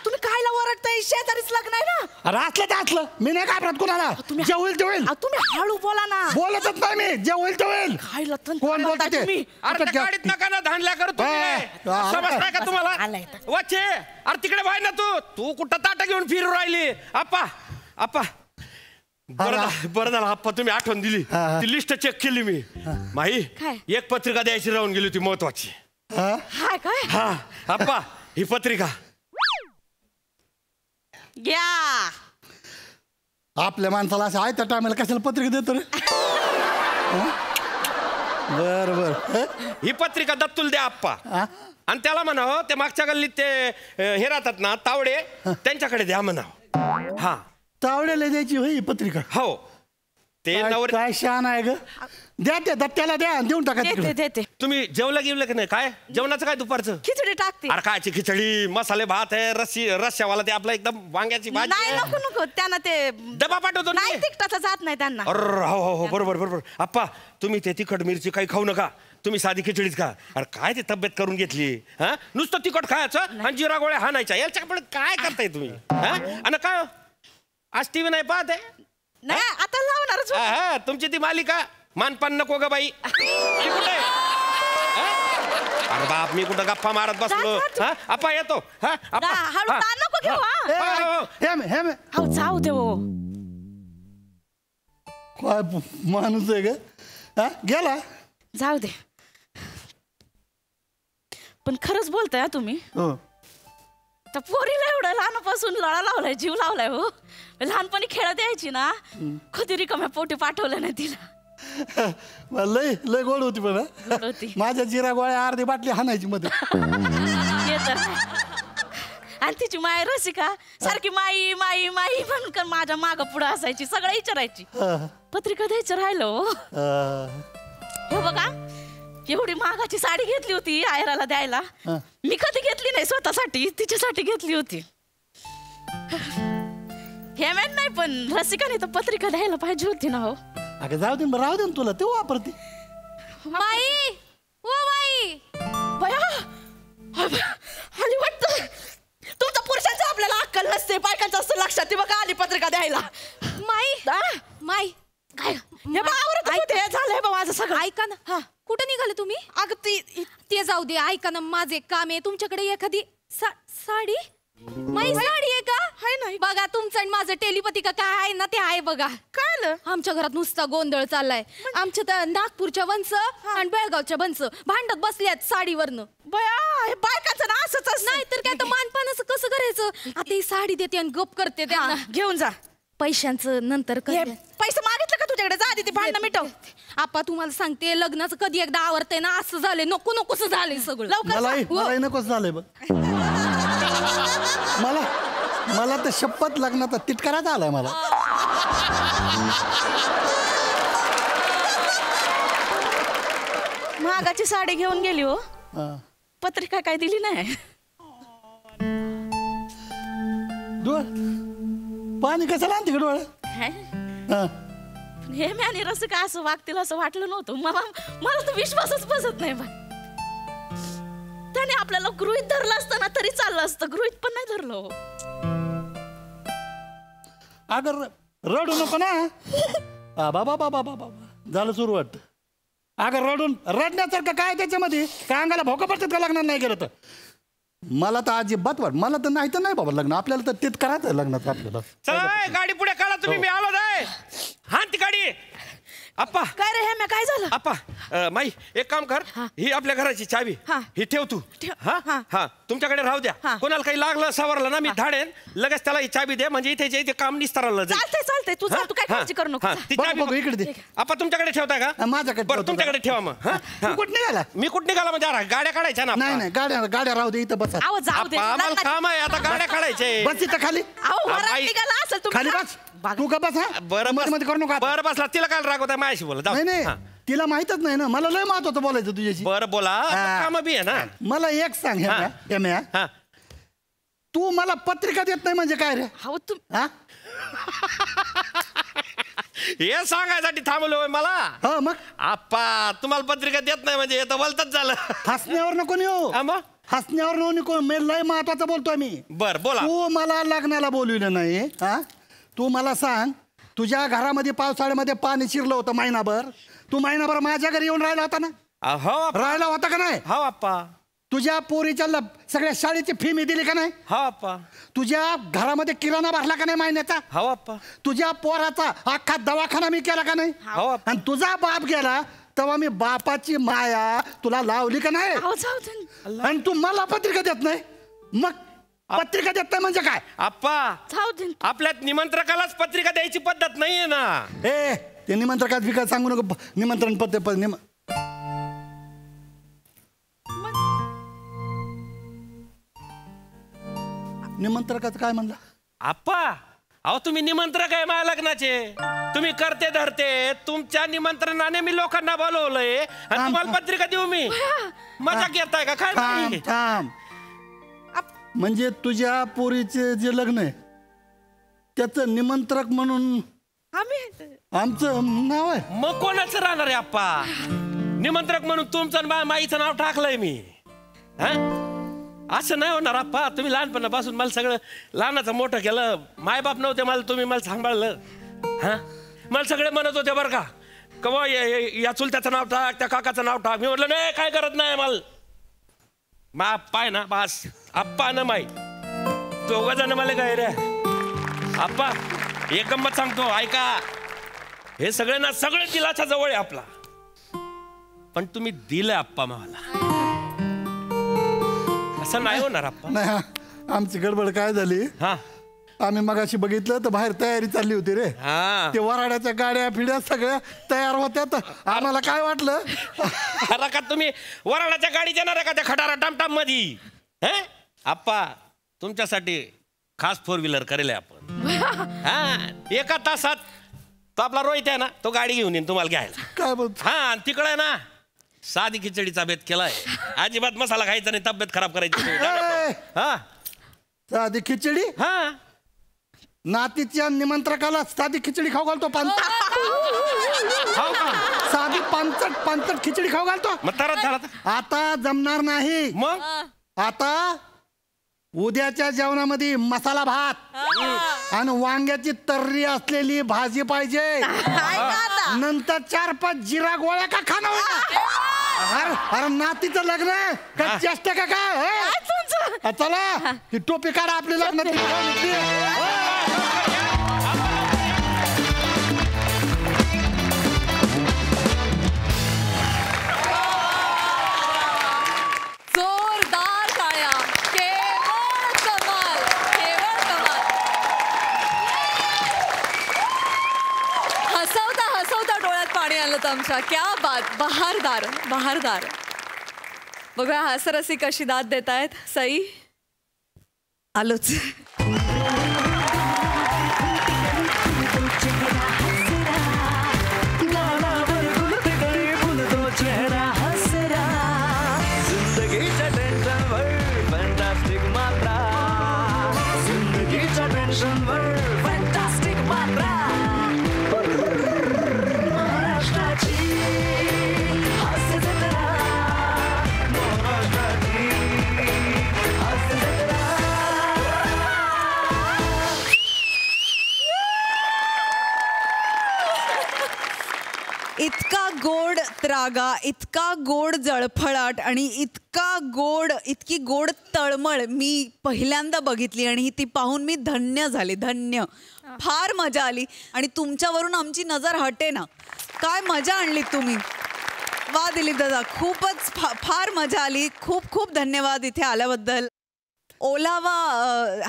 तुम्ही कायला ओरडताय शेजारीच लग्न आहे ना अरे असलं तर असलं मी नाही घाबरत कोणाला जे होईल ते होईल तुम्ही हळू बोला ना बोलतच नाही मी जे होईल ते होईल कोण बोलताय ते अरे त्या गाडीत नका ना धांडल्या करू तुम्ही समजताय का तुम्हाला वाचे अरे तिकडे व्हाय ना तू कुठं ताटा घेऊन फिरू राहिली आप्पा बरं झालं आप्पा तुम्ही आठवण दिली ती लिस्ट चेक केली मी माही एक पत्रिका द्यायची राहून गेली होती महत्वाची हा आप्पा ही पत्रिका घ्या आपल्या माणसाला असं आहे त्या टायमाला कशाला पत्रिका देतो रे बर ही पत्रिका दत्तूल द्या आप्पा आणि त्याला म्हणावं ते मागच्या गल्लीत ते हे राहतात ना तावडे त्यांच्याकडे द्या म्हणावं हा तावड्याला द्यायची होई पत्रिका हो ते काय शान आहे ग द्या ते दत्त्याला द्या देऊन टाका देते तुम्ही जेवलं गिवलं की नाही काय जेवणाचं काय दुपारचं खिचडी टाकते अरे कायची खिचडी मसाले भात आहे रस्स्यावाला ते आपला एकदम वांग्याची भाजी नाही नको त्यांना ते डबा पाठवतो नाही तिखटाचा जात नाही त्यांना अरे हो बरोबर आप्पा तुम्ही ते तिखट मिरची काही खाऊ नका तुम्ही साधी खिचडीच खा अरे काय ते तब्येत करून घेतली हा नुसतं तिखट खायचं आणि जिरा गोळ्या हाणायच्या याच्याकडे काय करताय तुम्ही हा आणि काय आज टीव्ही नाही पाहत आहे नाही आता लावणारच तुमची ती मालिका मानपान नको ग बाई कुठे अरे बाप मी कुठं गप्पा मारत बसलो आपा येतो जाऊ दे काय माणूस आहे ग गेला जाऊ दे पण खरंच बोलताय तुम्ही तर पोरीला एवढं लहानपासून लळा लावलाय जीव लावलाय हो लहानपणी खेळत यायची ना कधी रिकाम्या पोटी पाठवलं नाही तिला लय गोड होती पण माझ्या जिरा गोळ्या अर्धी बाटली हाणायची मध्ये आणि तिची माय रसिका सारखी माई माई माई म्हणून माझ्या माग पुढं असायची सगळं विचारायची पत्रिका द्यायचं राहिलो हे बघा एवढी महागाची साडी घेतली होती आयराला द्यायला मी कधी घेतली नाही स्वतःसाठी तिच्यासाठी घेतली होती हे मॅन नाही पण रसिकाने तर पत्रिका द्यायला पाहिजे होती ना हो अगं जाऊ दे राहू दे तुला ते वापरते माई ओ माई आली वाटतं तुमच्या पुरुषांचं आपल्याला अक्कल नसते बायकांचं असतं लक्षात ती बघा आली पत्रिका द्यायला माई काय हे बघा झालंय बा माझं सगळं ऐका ना कुठे निघाले तुम्ही अगं ते जाऊ दे ऐका ना माझे काम आहे तुमच्याकडे एखादी साडी माई साडी आहे का हाय नाही बघा तुमचं आणि माझं टेलिपती का काय आहे ना ते आहे बघा काय आमच्या घरात नुसता गोंधळ चाललाय आमच्या त्या नागपूरच्या वंश आणि बेळगावच्या वंश भांडत बसल्यात साडीवरनं बया बायकाचं ना असंच नाही तर काय तर मानपान कसं करायचं आता ही साडी देते आणि गप करते त्यांना घेऊन जा पैशांचं नंतर पैसे मागितलं का तुझ्याकडे जा आधी ते भांडणं मिटव आपा तुम्हाला सांगते लग्नाचं कधी एकदा आवडतंय ना असं झालंय नकोस झालंय सगळं लवकर नकोच झालंय बघ मला तर शपथ लग्नाचा तिटकाराच आलाय मला महागाची साडी घेऊन गेली हो पत्रिका काय दिली नाही. पाणी कशाला आणते का डोळ्यात? हे आणि रसिक असं वागतील असं वाटलं नव्हतं. मला तर विश्वासच बसत नाही बाई. त्याने आपल्याला गृहीत धरलं असतं ना तरी चाललं असतं. गृहीत पण नाही धरलं. अगर रडू नको ना. बाबा बाबा बाबा झालं सुरू वाटतं. अगं रडण्यासारखं काय त्याच्यामध्ये? काय अंगाला भोका पडतात का लग्नात नाही गेलं तर? मला तर अजिबात वाट. मला तर नाही बाबा लग्न. आपल्याला तर तेच करायचं लग्नात आपल्याला. चला गाडी पुढे काढा तुम्ही. मी आलो जाय. हा ती गाडी. आप्पा काय रे हे काय झालं? आप्पा माई एक काम कर. ही आपल्या घराची चावी ही ठेव तू. हा हा तुमच्याकडे राहू द्या. कोणाला काही लागलं सवरलं ना मी धाडेन लगेच त्याला ही चावी दे. म्हणजे इथे जे काम निस्तारलं जाईल. चालतंय तू तू काय काळजी करू नको. ती चावी इकडे दे. आप्पा तुमच्याकडे ठेवताय का? माझ्याकडे. बरं तुमच्याकडे ठेवा मग. कुठं निघाला? मी कुठं निघाला म्हणजे गाड्या काढायच्या ना. नाही गाड्या राहू दे इथं बसा. आम्हाला काम आहे आता गाड्या काढायचे. बस इथं खाली. खाली बस. तू का बस. बरं मध्ये करू नका. बरं बसला. तिला काय रागवताय माझ्याशी बोला. नाही तिला माहितच नाही ना. मला लय महत्वाचं बोलायचं तुझ्याशी. बरं बोला. काम बी आहे ना. मला एक सांग हेम्या, तू मला पत्रिका देत नाही म्हणजे काय रे? हे सांगायसाठी थांबलो मला. मग आप्पा तुम्हाला पत्रिका देत नाही म्हणजे हे तर बोलतच झालं. हसण्यावर नको नेऊ. हसण्यावर नको. मी लय महत्वाचं बोलतोय मी. बर बोला. तू मला लग्नाला बोलविलं नाही. तू मला सांग तुझ्या घरामध्ये पावसाळ्यामध्ये पाणी शिरलं होतं महिनाभर. तू महिनाभर माझ्या घरी येऊन राहिला होता ना? राहिला होता का नाही? हो आप्पा. तुझ्या पोरीच्या सगळ्या शाळेची फी मी दिली का नाही? हो आप्पा. तुझ्या घरामध्ये किराणा भरला का नाही महिन्याचा? हो आप्पा. तुझ्या पोराचा अख्खा दवाखाना मी केला का नाही? हो. आणि तुझा बाप गेला तेव्हा मी बापाची माया तुला लावली का नाही? आणि तू मला पत्रिका देत नाही. मग पत्रिका देत नाही म्हणजे काय? आप्पा आपल्यात निमंत्रकालाच पत्रिका द्यायची पद्धत नाहीये ना. ते निमंत्रकात विकास सांगू नको. निमंत्रण निमंत्रकाचं काय म्हणला? आप्पा अहो तुम्ही निमंत्रक आहे माझ्या लग्नाचे. तुम्ही करते धरते. तुमच्या निमंत्रणाने मी लोकांना बोलवलंय आणि तुम्हाला पत्रिका देऊ मी? मजा घेताय का काय? थांब. म्हणजे तुझ्या पोरीचे जे लग्न आहे त्याचं निमंत्रक म्हणून आमचं नाव आहे? मग कोणाचं राहणार आहे आप्पा? निमंत्रक म्हणून तुमचं माईचं नाव टाकलंय मी. असं नाही होणार आप्पा. तुम्ही लहानपणापासून मला सगळं लहानाचं मोठं केलं. मायबाप नव्हते मला. तुम्ही मला सांभाळलं. मला सगळे म्हणत होते बरं का कवा या चुलत्याचं नाव टाक त्या काकाचं नाव टाक. मी म्हटलं नाही काय करत नाही मला. मा पाय ना बास आप्पा ना माई दोघं जण मला काय रे. आप्पा एक गंमत सांगतो ऐका. हे सगळे ना सगळे दिलाच्या जवळ आहे आपला. पण तुम्ही दिलं आप्पा मला. असं नाही होणार आप्पा. नाही आमची गडबड काय झाली? आम्ही मगाशी बघितलं तर बाहेर तयारी चालली होती रे. ते वराड्याच्या गाड्या फिड्या सगळ्या तयार होत्या. तर आम्हाला काय वाटलं का तुम्ही वराडाच्या गाडी देणार का त्या खटारा टमटम मध्ये? आप्पा तुमच्यासाठी खास 4 व्हीलर करेल आपण. एका तासात तो आपला रोहित आहे ना तो गाडी घेऊन येईन तुम्हाला घ्यायला. काय बोलतो? तिकडे ना साधी खिचडीचा बेत केलाय. अजिबात मसाला खायचा नाही. तब्येत खराब करायची. साधी खिचडी? नातीच्या निमंत्रकाला साधी खिचडी खाऊ घालतो? साधी पांचट खिचडी खाऊ घालतो? आता जमणार नाही. मग आता उद्याच्या जेवणामध्ये मसाला भात आणि वांग्याची तर्री असलेली भाजी पाहिजे. नंतर 4-5 जिरा गोळ्या का खाणं होता? अरे नातीचं लग्न का चेष्टा का काय? चला ती टोपी काढा आपली लग्न. जोरदार टाळ्या. केवळ कमाल. केवळ कमाल. हसवता डोळ्यात पाणी आलं तर आमच्या. क्या बात. बहारदार बहारदार. बघा हास्यरसिक कशी दाद देत आहेत. सई आलोच. जिंदगी महाराष्ट्राची हास्य जत्रा, महाराष्ट्राची हास्य जत्रा. इतका गोड त्रागा, इतका गोड जळफळाट आणि इतकी गोड तळमळ मी पहिल्यांदा बघितली आणि ती पाहून मी धन्य झाले. धन्य. फार मजा आली आणि तुमच्यावरून आमची नजर हटे ना. काय मजा आणली तुम्ही. वा दिलीप दादा, खूपच फार मजा आली. खूप खूप धन्यवाद इथे आल्याबद्दल. ओलावा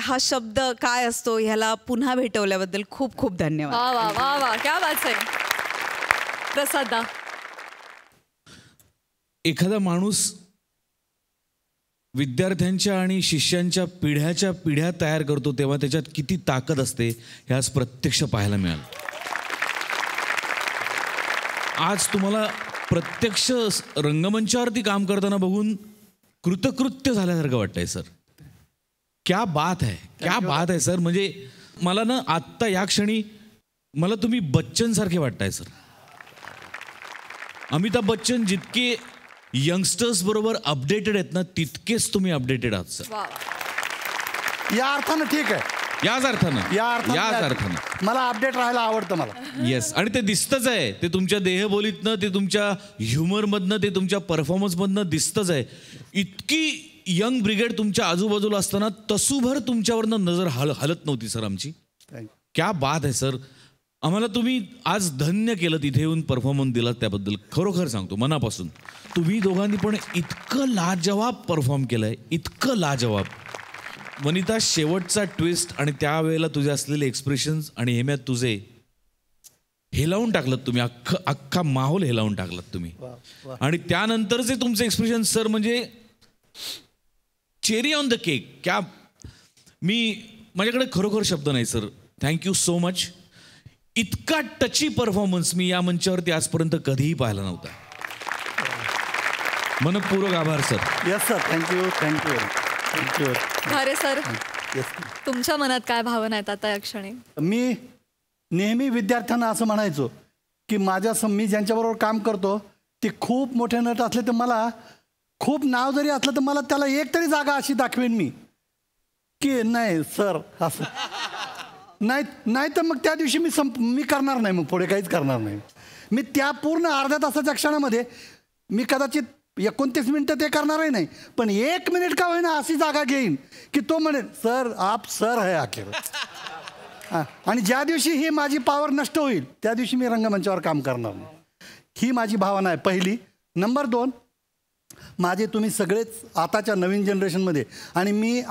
हा शब्द काय असतो ह्याला पुन्हा भेटवल्याबद्दल खूप खूप धन्यवाद. वा वा वा वा, क्या बात आहे. प्रसादा, एखादा माणूस विद्यार्थ्यांच्या आणि शिष्यांच्या पिढ्याच्या पिढ्या तयार करतो तेव्हा त्याच्यात किती ताकद असते हे आज प्रत्यक्ष पाहायला मिळालं. आज तुम्हाला प्रत्यक्ष रंगमंचावरती काम करताना बघून कृतकृत्य झाल्यासारखं वाटतंय सर. क्या बात है, क्या बात है सर. म्हणजे मला ना आत्ता या क्षणी मला तुम्ही बच्चन सारखे वाटताय सर. अमिताभ बच्चन जितके यंगस्टर्स बरोबर अपडेटेड आहेत ना तितकेच तुम्ही अपडेटेड आहात सर. या अर्थानं ठीक आहे. याच अर्थानं मला अपडेट राहायला आवडतं मला. येस, आणि ते दिसतच आहे. ते तुमच्या देहबोलीतनं, ते तुमच्या ह्युमरमधनं, ते तुमच्या परफॉर्मन्समधनं दिसतच आहे. इतकी यंग ब्रिगेड तुमच्या आजूबाजूला असताना तसूभर तुमच्यावरनं नजर हलत नव्हती सर आमची. क्या बात आहे सर. आम्हाला तुम्ही आज धन्य केलं तिथे येऊन परफॉर्मन्स दिलात त्याबद्दल खरोखर सांगतो मनापासून. तुम्ही दोघांनी पण इतकं लाजवाब परफॉर्म केलंय, इतकं लाजवाब. वनिता, शेवटचा ट्विस्ट आणि त्यावेळेला तुझे असलेले एक्सप्रेशन्स आणि हेम्यात तुझे हेलावून टाकलं तुम्ही. अख्खा माहोल हेलावून टाकलात तुम्ही. आणि त्यानंतरचे तुमचे एक्सप्रेशन सर म्हणजे चेरी ऑन द केक. क्या, माझ्याकडे खरोखर शब्द नाही सर. Thank you so much. इतका टची परफॉर्मन्स मी या मंचावरती आजपर्यंत कधीही पाहिला नव्हता. मनपूर्वक आभार sir. Yes sir, thank you thank you thank you. अरे सर, तुमच्या मनात काय भावना आहेत आता या क्षणी. मी नेहमी विद्यार्थ्यांना असं म्हणायचो की मी ज्यांच्याबरोबर काम करतो ते खूप मोठे नट असले तर मला खूप नाव जरी असलं तर मला त्याला एक तरी जागा अशी दाखवेन मी की नाही सर असं नाही तर मग त्या दिवशी मी करणार नाही. मग पुढे काहीच करणार नाही. मी त्या पूर्ण अर्ध्या तासाच्या क्षणामध्ये मी कदाचित 29 मिनिटं ते करणारही नाही, पण 1 मिनिट का होईना अशी जागा घेईन की तो म्हणेल सर आप सर है आखिर. आणि ज्या दिवशी ही माझी पॉवर नष्ट होईल त्या दिवशी मी रंगमंचावर काम करणार नाही. ही माझी भावना आहे पहिली. नंबर 2, माझे तुम्ही सगळेच आताच्या नवीन जनरेशनमध्ये, आणि मी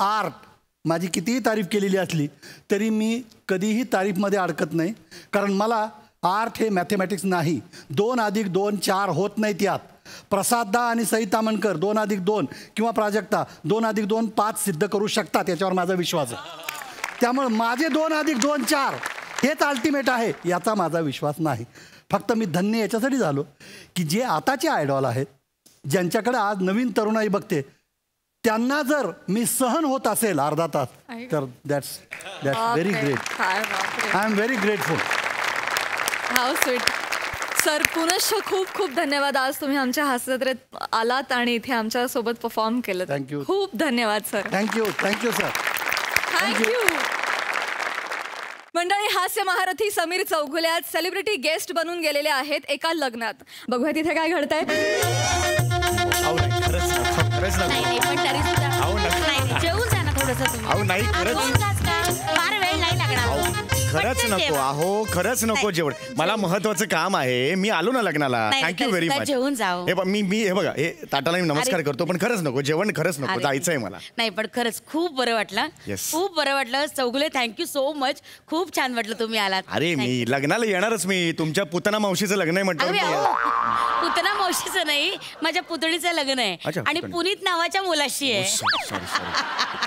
माझी कितीही तारीफ केलेली असली तरी मी कधीही तारीफमध्ये अडकत नाही, कारण मला आर्ट हे मॅथमॅटिक्स नाही. 2 + 2 4 होत नाही. त्यात प्रसाददा आणि सई तामणकर 2 + 2 किंवा प्राजक्ता 2 + 2 5 सिद्ध करू शकतात, याच्यावर माझा विश्वास आहे. त्यामुळे माझे 2 + 2 4 हेच अल्टिमेट आहे याचा माझा विश्वास नाही. फक्त मी धन्य याच्यासाठी झालो की जे आताचे आयडॉल आहेत, ज्यांच्याकडे आज नवीन तरुणाई बघते, त्यांना जर मी सहन होत असेल अर्धा तास तर that's very great. I am very grateful. How sweet. Sir, पुनश्च खूप खूप धन्यवाद. आज तुम्ही आमच्या हास्यजत्रेत आलात आणि इथे आमच्या सोबत परफॉर्म केलं. थँक्यू. खूप धन्यवाद सर. Thank you sir. थँक्यू. मंडळी, हास्य महारथी समीर चौगुले आज सेलिब्रिटी गेस्ट बनून गेलेले आहेत एका लग्नात. बघूया तिथे काय घडतंय. जेवून जा ना थोडंसं तुम्ही. नाही फार वेळ नाही लागणार. खरंच नको. खरंच नको जेवण. मला महत्वाचं काम आहे. मी आलो ना लग्नाला. Thank you very much. जेवून जाओ. हे बघा, हे ताटाला मी नमस्कार करतो, पण खरंच नको जेवण. खरंच नको. जायचंय मला. नाही, पण खरंच खूप बरं वाटलं. खूप बरं वाटलं. Chougule, thank you so much. खूप छान वाटलं तुम्ही आलात. अरे मी लग्नाला येणारच. मी तुमच्या पुतना मावशीचं लग्न आहे म्हटलं. पुतना मावशीचं नाही, माझ्या पुतणीचं लग्न आहे आणि पुनीत नावाच्या मुलाशी आहे. सॉरी.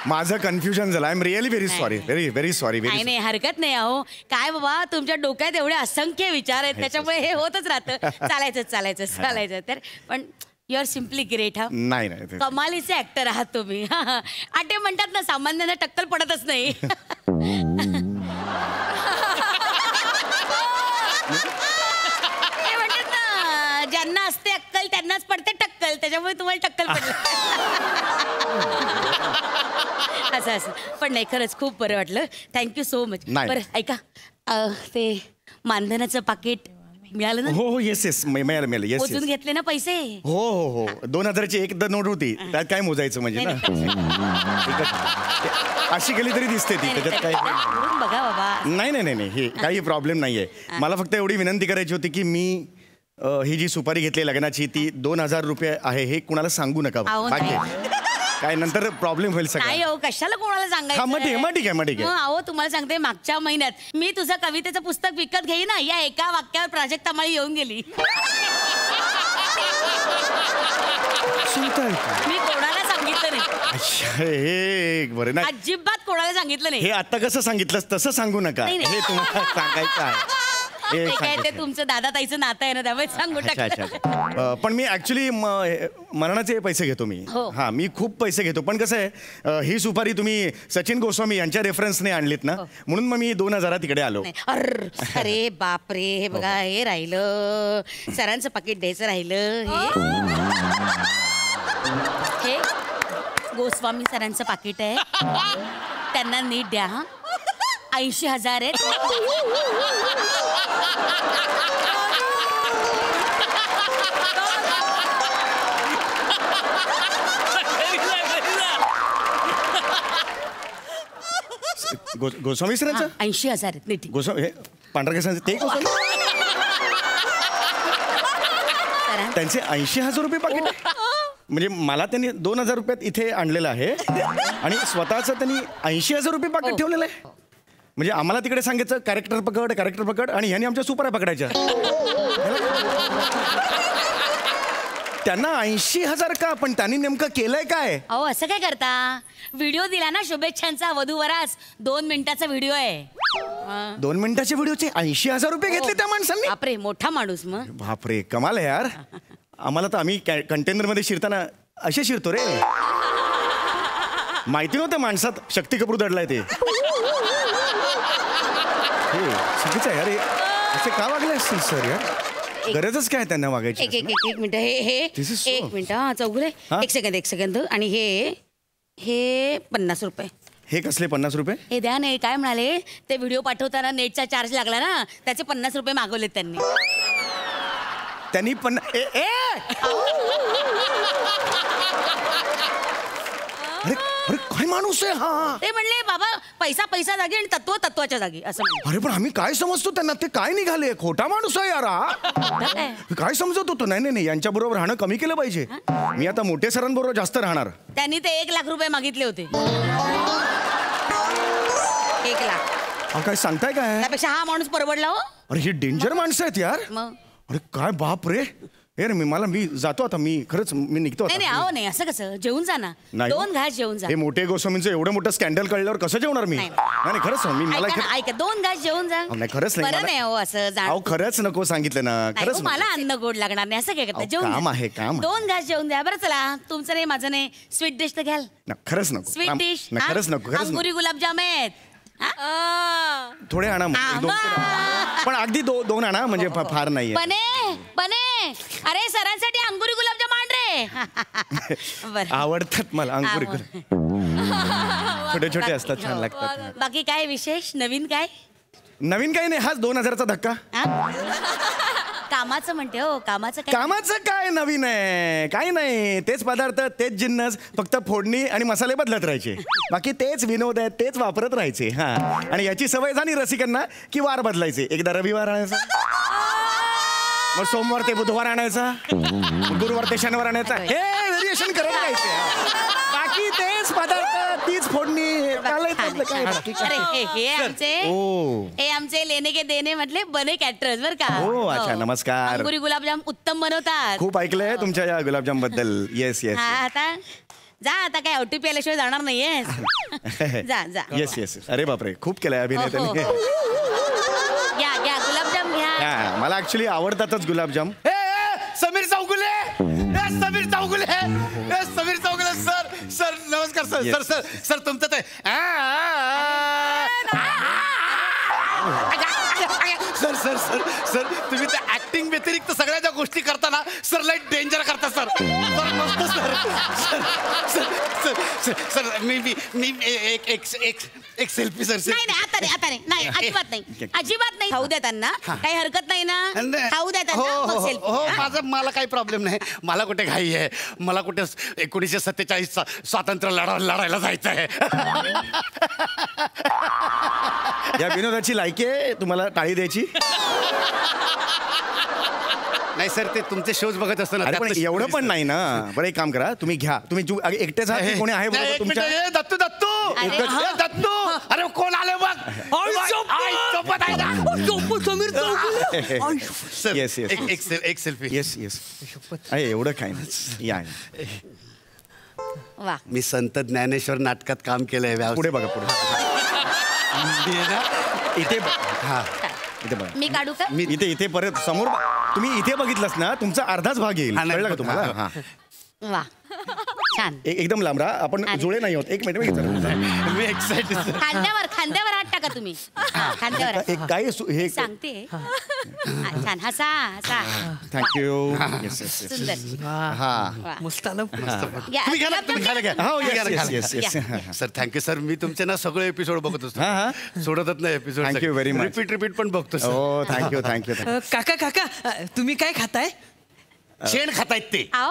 माझं कन्फ्युजन झालं. I am really very sorry. Very sorry. नाही, हरकत नाही. अहो काय बाबा, तुमच्या डोक्यात एवढे असंख्य विचार आहेत, त्याच्यामुळे हे होतच राहतं. चालायचं तर पण यू आर सिम्पली ग्रेट. हा नाही, कमालीचे ऍक्टर आहात तुम्ही. आटे म्हणतात ना, सामान्यांना टक्कल पडतच नाही. त्याच्यामुळे तुम्हाला टक्कल पडलं. असं पण नाही, खरंच खूप बरं वाटलं. Thank you so much. बरं ऐका, ते मानधनाचं पाकिट मिळालं ना? हो येस मिळालं येस. मोजून घेतले ना पैसे? हो 2000ची एक नोट होती, त्यात काय मोजायचं म्हणजे ना. अशी गेली तरी दिसते ती, त्याच्यात काय बघा बाबा. नाही हे काही प्रॉब्लेम नाहीये. मला फक्त एवढी विनंती करायची होती की मी ही जी सुपारी घेतली लग्नाची ती 2000 रुपये आहे हे कुणाला सांगू नका. काय नंतर प्रॉब्लेम होईल सगळं. नाही हो, कशाला कोणाला सांगायचं. मग ठीक आहे. अहो तुम्हाला सांगते, मागच्या महिन्यात मी तुझं कवितेचं पुस्तक विकत घेईन ना, या एका वाक्यावर प्राजक्ता माळी येऊन गेली. मी कोणाला सांगितलं नाही. हे बरं ना, अजिबात कोणाला सांगितलं नाही. हे आता कसं सांगितलं तसं सांगू नका. हे तुम्हाला सांगायचं आहे. काय ते तुमचं दादा ताईचं नातं आहे ना, त्यामुळे सांगू अच्छा. पण मी ऍक्च्युली मरणाचे पैसे घेतो मी. हा, मी खूप पैसे घेतो. पण कसं आहे, ही सुपारी तुम्ही सचिन गोस्वामी यांच्या रेफरन्सने आणलीत ना, म्हणून मग मी 2000 तिकडे आलो. अरे बापरे, हे बघा, हे राहिलं, सरांचं पाकिट द्यायचं राहिलं. हे गोस्वामी सरांचं पाकिट आहे, त्यांना नीट द्या. 80,000 आहेत. गोस्वामी सरांचं 80,000 आहेत नीट. गोस्वामी पांढऱ्या केसांचे ते गोस्वामी त्यांचे 80,000 रुपये पाकिट. म्हणजे मला त्यांनी 2000 रुपयात इथे आणलेलं आहे आणि स्वतःचं त्यांनी 80,000 रुपये पाकिट ठेवलेलं आहे. म्हणजे आम्हाला तिकडे सांगायचं कॅरेक्टर पकड आणि ह्यानी आमच्या सुपाऱ्या पकडायच्या. त्यांना 80,000 का? पण त्यांनी नेमकं केलंय काय? अहो असं काय करता, व्हिडिओ दिला ना शुभेच्छांचा वधूवरास, 2 मिनिटाचा व्हिडिओ आहे. 2 मिनिटाच्या व्हिडिओचे 80,000 रुपये घेतले त्या माणसांनी. बापरे, मोठा माणूस. मग बापरे, कमाल आहे यार. आम्हाला तर आम्ही कंटेनरमध्ये शिरताना असे शिरतो रे. माहिती नव्हतं माणसात शक्ती कपूर दडलाय ते. चुकीचं आहे यार, असे का वागले असतील सर यार? गरजच काय त्यांना वागायची? एक मिनिट, हे एक मिनिट. हा चौगुले, एक सेकंद. आणि हे 50 रुपये. हे कसले 50 रुपये? हे द्या नाही. काय म्हणाले, ते व्हिडिओ पाठवताना नेटचा चार्ज लागला ना, त्याचे 50 रुपये मागवलेत त्यांनी. अरे काय माणूस आहे हा? ते म्हणले बाबा, पैसा जागी आणि तत्व तत्वाच्या जागी, असं म्हणले. अरे पण आम्ही काय समजतो त्यांना? ते काय निघाले? खोटा माणूस आहे यार हा. काय समजत होतो? नाही यांच्या बरोबर राहणं कमी केलं पाहिजे. मी आता मोठे सरांबरोबर जास्त राहणार. त्यांनी ते 1 लाख रुपये मागितले होते. 1 लाख. काय सांगताय काय? त्यापेक्षा हा माणूस परवडला हो. अरे ही डेंजर माणसं आहेत यार. मग अरे काय बाप रे. मी जातो आता. मी निघतो. नाही असं कसं? जेवून जा ना, 2 घास जेवून जा. हे मोठे गोस्वामींचं एवढं मोठं स्कॅन्डल कळल्यावर कसं जेवणार मी? नाही खरंच मला ऐका, 2 घास जेवून जा. नाही खरंच बरं नाही हो असं जाण. खरंच नको सांगितलं ना. खरंच मला अन्न गोड लागणार नाही. असं काय करता? जेवून काम आहे. 2 घास जेवून द्या. बरं चला, तुमचं नाही माझं नाही. स्वीट डिश तर घ्याल? खरंच नको. स्वीट डिश खरंच नको. अंगुरी गुलाबजाम आहेत. थोडे आणा पण अगदी 2 आणा, म्हणजे फार नाही. बने अरे सरांसाठी अंगुरी गुलाबजाम आण रे. आवडतात मला अंगुरी. छोटे असतात, छान लागतात. बाकी काय विशेष? नवीन काय काही नाही. हाच 2000चा धक्का. कामाचं म्हणते हो. कामाचं काय नवीन आहे? काही नाही. तेच पदार्थ, तेच जिन्नस, फक्त फोडणी आणि मसाले बदलत राहायचे. बाकी तेच विनोद आहेत, तेच वापरत राहायचे. हा, आणि याची सवय झाली रसिकांना की वार बदलायचे. एकदा रविवार आणायचा, मग सोमवार ते बुधवार आणायचा, गुरुवार ते शनिवार आणायचा. हे व्हेरिएशन करत राहायचे. बाकी तेच पदार्थ, तीच फोडणी. हे आमचे लेने के देणे म्हटले बने कॅटरर्स बर का. हो अच्छा, नमस्कार. अंगुरी गुलाबजाम उत्तम बनवतात. खूप ऐकलंय तुमच्या या गुलाबजाम बद्दल. येस. आता जा, आता काय OTP आल्याशिवाय जाणार नाहीये. जा. येस. अरे बापरे, खूप केलंय अभिनय त्यांनी. घ्या गुलाबजाम घ्या. मला ऍक्च्युली आवडतातच गुलाबजाम. समीर चौगुले सर नमस्कार सर तुमचं ते सर सर सर सर तुम्ही त्या ऍक्टिंग व्यतिरिक्त सगळ्या ज्या गोष्टी करता ना सर लाईक डेंजर करता सर सर मस्त sir sir sir sir sir मी मी मी एक एक एक एक सेल्फी सर नाही नाही आता नाही आता नाही नाही अजिबात नाही अजिबात नाही खाऊ द्या त्यांना काही हरकत नाही ना खाऊ द्या हो त्यांना हो मग selfie. हो हा? माझं मला काही प्रॉब्लेम नाही मला कुठे घाई आहे मला कुठे 1947 स्वातंत्र्य लढायला जायचं आहे या विनोदाची लायकी आहे तुम्हाला टाळी द्यायची. नाही सर ते तुमचे शोज बघत असताना अरे पण एवढं पण नाही ना. बरं एक काम करा तुम्ही घ्या तुम्ही एकटेच आहात की कोणी आहे बरोबर तुमच्या दत्तू दत्तू ए, दत्तू अरे कोण आले बघ सर येस येस एक सेल्फी येस येस अरे एवढं काय नाही या वा मी संत ज्ञानेश्वर नाटकात काम केलंय पुढे बघा पुढे इथे हा इथे बघा मी काढू का मी इथे परत समोर तुम्ही इथे बघितलंच ना तुमचा अर्धाच भाग येईल कळलं का तुम्हाला हा वा छान एकदम लांब राहा आपण जुळे नाही होत एक मिनिट मी एक्साइटेड खांद्यावर खांद्यावर हात टाका तुम्ही खांद्यावर हात. एक काय हे सांगते हा, छान हसा हसा थँक्यू सुंदर हा मस्त आलं या, तुम्ही घ्या ना या, तुम्ही या. खायला घ्या हो, तुम्ही yes, घ्या ना, yes, खायला yes, घ्या. yes. सर थँक्यू सर मी तुमचे ना सगळे एपिसोड बघत असतो सोडतच नाही episode Thank you very much. Repeat पण बघतो सर. हो थँक्यू थँक्यू काका काका तुम्ही काय खाताय शेण खातायत ते आओ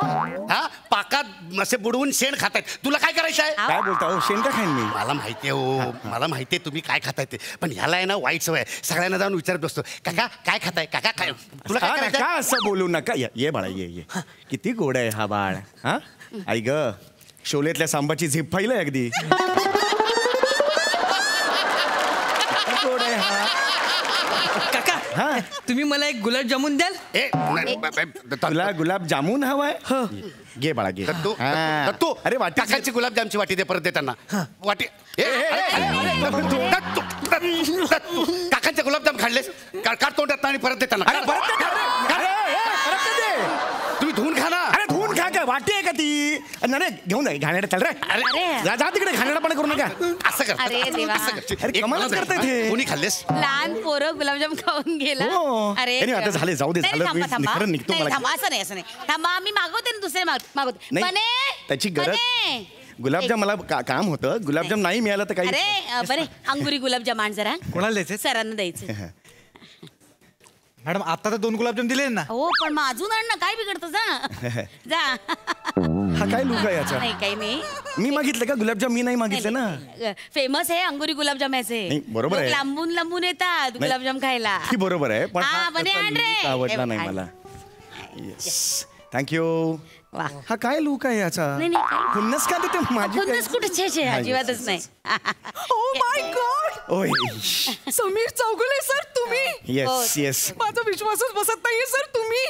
हा पाकात असे बुडवून शेण खातायत तुला काय करायचं आहे काय बोलता हो शेण का खाईन मी मला माहितीये हो मला माहितीये तुम्ही काय खाताय ते पण ह्याला आहे ना वाईट सवय आहे. सगळ्यांना जाऊन विचारत बसतो काका काय खाताय काका काय तुला काय करायचं का असं बोलू नका ये बाळा ये किती गोड आहे हा बाळ हा आई ग शोलेतल्या सांबाची झीप पाहिलंय अगदी गोड आहे हा काका हा तुम्ही मला एक गुलाबजामुन द्याल तुला गुलाबजामुन हवाय घे बाळा घे दत्तू अरे वाटी काकाची गुलाबजामची वाटी दे परत देताना वाटी दत्तू काकांचे गुलाबजाम खाल्लेस काढ तोंडात आणि परत देताना तुम्ही धुवून खा ना अरे धुवून खा का वाटी आहे का ती नाही घेऊन जा घाणेरडा चल रे अरे जा तिकडे घाणेरडापणा करू नका असं कर अरे देवा अरे कमालच करताय ते कोणी खाल्लेस लहान पोरं गुलाबजाम खाऊन गेला हो. नाही, आता झाले, जाऊ दे, नाही, झालं, थांबा, मी थांबा. खरं निघतो नाही, मला. थांबा, असं नाही असं नाही थांबा मी मागवते ना दुसरे मागवते नाही, बने त्याची गरज बने. गुलाबजाम मला काम होतं गुलाबजाम नाही मिळालं तर काही अरे बरे अंगुरी गुलाबजाम आण जरा कोणाला द्यायचे सरांना द्यायचे मॅडम आता तर 2 गुलाबजाम दिले ना हो पण मग अजून आण ना काय बिघडतं जा जा हा काय लुक आहे याचा नाही काही नाही मी मागितलं का गुलाबजाम मी नाही मागितलं ना फेमस आहे अंगुरी गुलाबजाम याचे नाही, बरोबर आहे. लोक लांबून लांबून येतात गुलाबजाम खायला ही बरोबर आहे पण हा, हा बने त्याचा आण रे. look आवडला हे नाही बघ, मला येस थँक्यू हा काय लुक आहे याचा नाही, नाही, काही- खुन्नस का देते माझी खुन्नस कुठे छे हा, अजिबातच yes, नाही ओ माय गॉड ओय समीर चौगुले सर तुम्ही येस येस माझा विश्वासच बसत नाहीये सर तुम्ही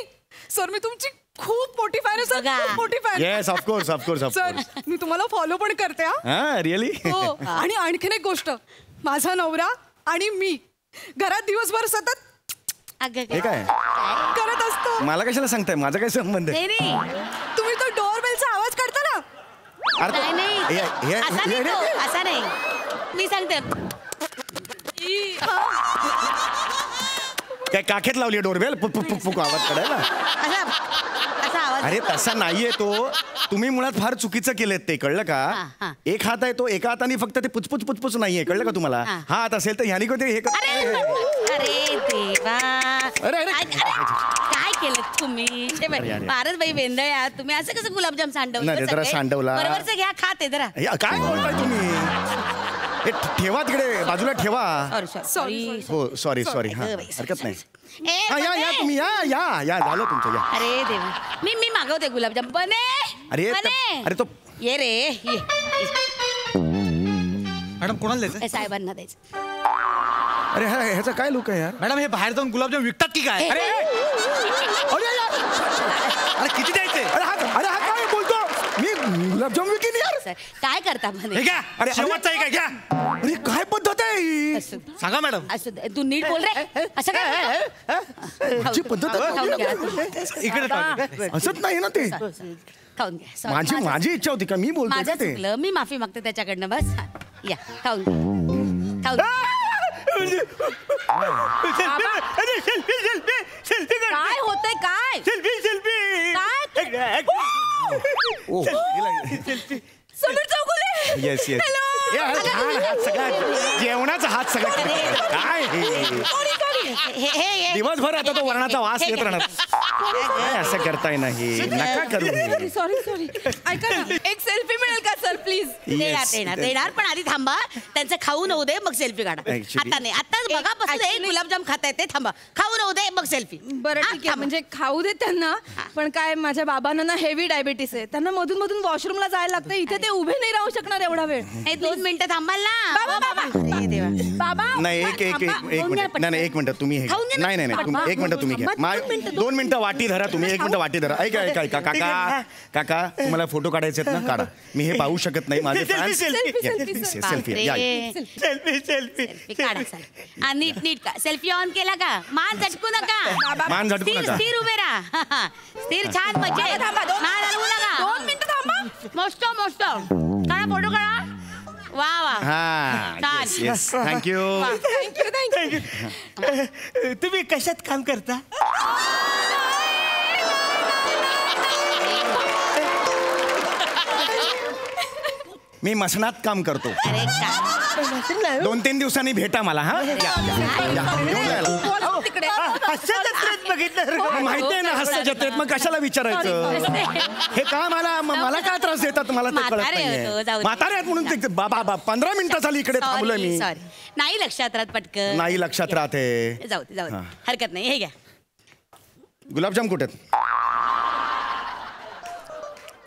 सर मी तुमची खूप मोठी फॅन आहे सर खूप मोठी fan yes of course of course sir of course मी तुम्हाला फॉलो पण करते हा हा रिअली हो आणि आणखीन एक गोष्ट माझा नवरा आणि मी घरात दिवसभर सतत हे काय करत असतो मला कशाला सांगताय माझा काय संबंध आहे नाही नाही तुम्ही तो डोअर बेलचा आवाज करता ना नाही नाही असा नाही तो, असा नाही मी सांगते काय काखेत लावली डोरबेल पुक पुक पुक पुक आवाज काढायला असा असा आवाज अरे तसा नाहीये तो तुम्ही मुळात फार चुकीचं केलेत ते कळलं हा, का हा. एक हात आहे तो एका हाताने फक्त ते पुचपुच पुचपुच नाहीये कळलं का तुम्हाला हा. हा हात असेल तर ह्यानी कधी हे अरे देवा अरे. काय केलं तुम्ही अरे. भारत बाई वेंदळे आहात तुम्ही असं कसं गुलाबजाम सांडवलं नाही, जरा सगळे? सांडवला. बरोबरचं घ्या खाते जरा काय बोलताय तुम्ही हे ठेवा तिकडे बाजूला ठेवा सॉरी हो सॉरी सॉरी हा हरकत नाही हा या तुम्ही या झालं तुमचं या अरे देवा मी मागवते गुलाबजाम बने अरे बने. अरे तो ये रे ये मॅडम कोणाला द्यायचं साहेबांना द्यायचं अरे ह्याचा काय लुक आहे यार मॅडम हे बाहेर जाऊन गुलाबजाम विकतात की काय अरे अरे किती द्यायचे अरे हा काय बोलतो मी गुलाबजाम विकीन यार सर काय करता म्हणे हे घ्या अरे शेवटचा आहे काय घ्या अरे काय पद्धत आहे ही? सांगा मॅडम असं तू नीट बोल रे असं काय ह्याची पद्धत खाऊन घ्या. इकडे असंच नाही ना ते खाऊन घ्या Sorry, माझी इच्छा होती का मी बोलतो माझं का ते चुकलं मी माफी मागते त्याच्याकडनं बस या खाऊन घ्या. खाऊन घ्या. काय होतंय काय समीर चौगुले येस येस सगळा जेवणाचा हात सगळा काय दिवसभर आता तो वर्णाचा वास येत राहणार. काय असं करताय नाही, नका करू. सॉरी ऐका ना, एक सेल्फी मिळेल का सर प्लीज? देणार पण आधी थांबा, त्यांचं खाऊ नऊ दे मग सेल्फी काढा. आता नाही, आताच बघापासून एक गुलाबजाम खाताय ते थांबा, खाऊ नऊ दे मग सेल्फी. बरं ठीक आहे, म्हणजे खाऊ दे त्यांना, पण काय माझ्या बाबांना ना हेवी डायबिटीस आहे, त्यांना मधून मधून वॉशरूमला जायला लागतं, इथे ते उभे नाही राहू शकणार एवढा वेळ. 2 मिनिटं थांबाल ना बाबा. नाही एक मिनिट तुम्ही हे नाही एक मिनिट तुम्ही घ्या. 2 मिनिटं वाटी धरा तुम्ही, 1 मिनिट वाटी धरा. ऐका काका तुम्हाला फोटो काढायचे आहेत ना, काढा. मी हे पाहू शकत नाही, माझे फॅन्स. सेल्फी काढा. नीट का सेल्फी ऑन केला का? मान झटकू नका, स्थिर उभे राहा, स्थिर छान मजे, मान हलवू नका. 2 मिनिटं थांबा. मस्त काढा फोटो काढा. वा थँक्यू. तुम्ही कशात काम करता? मी मसणात काम करतो. 2-3 दिवसांनी भेटा मला. हा माहिती आहे ना हास्य जत्रेत, मग कशाला विचारायचं हे का? मला काय त्रास देतात मला ते कळत नाही. म्हातारे आहेत म्हणून ते 15 मिनिटं झाली इकडे थांबलोय मी. नाही लक्षात राहत पटकन. नाही लक्षात राहते. जाऊ दे हरकत नाही. हे घ्या गुलाबजाम कुठे?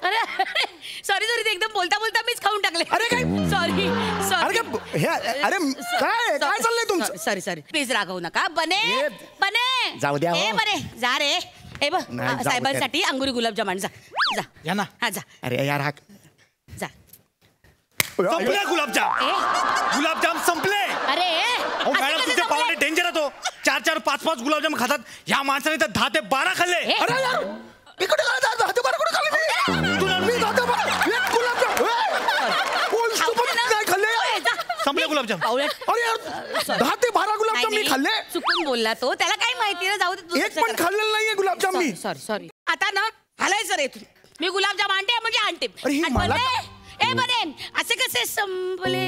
अरे सॉरी ते एकदम बोलता मीच खाऊन टाकले. अरे काय सॉरी अरे काय चाललंय तुमचं? सॉरी प्लीज रागवू नका. बने जाऊ द्या. बने जा रे. हे बघ साहेबांसाठी अंगुरी गुलाबजाम आण. जा या ना. हा जा. अरे यार जा. संपले गुलाबजाम संपले. अरे मॅडम तुमचे पाहुणे डेंजर होतो. 4-4, 5-5 गुलाबजाम खातात. ह्या माणसाने तर 10 ते 12 खाल्ले. अरे यार इकडे काय 10 ते 12 कुठे खाल्ले? संपले गुलाबजाम. अरे यार 10 ते 12 गुलाबजाम मी खाल्ले. चुकून बोलला तो, त्याला काय माहिती ना. जाऊ दे. एक पण खाल्लेलं नाहीये गुलाबजाम मी. सॉरी आता ना हलायचं रे तू. मी गुलाबजाम आणते म्हणजे आणते. बने असे कसे संपले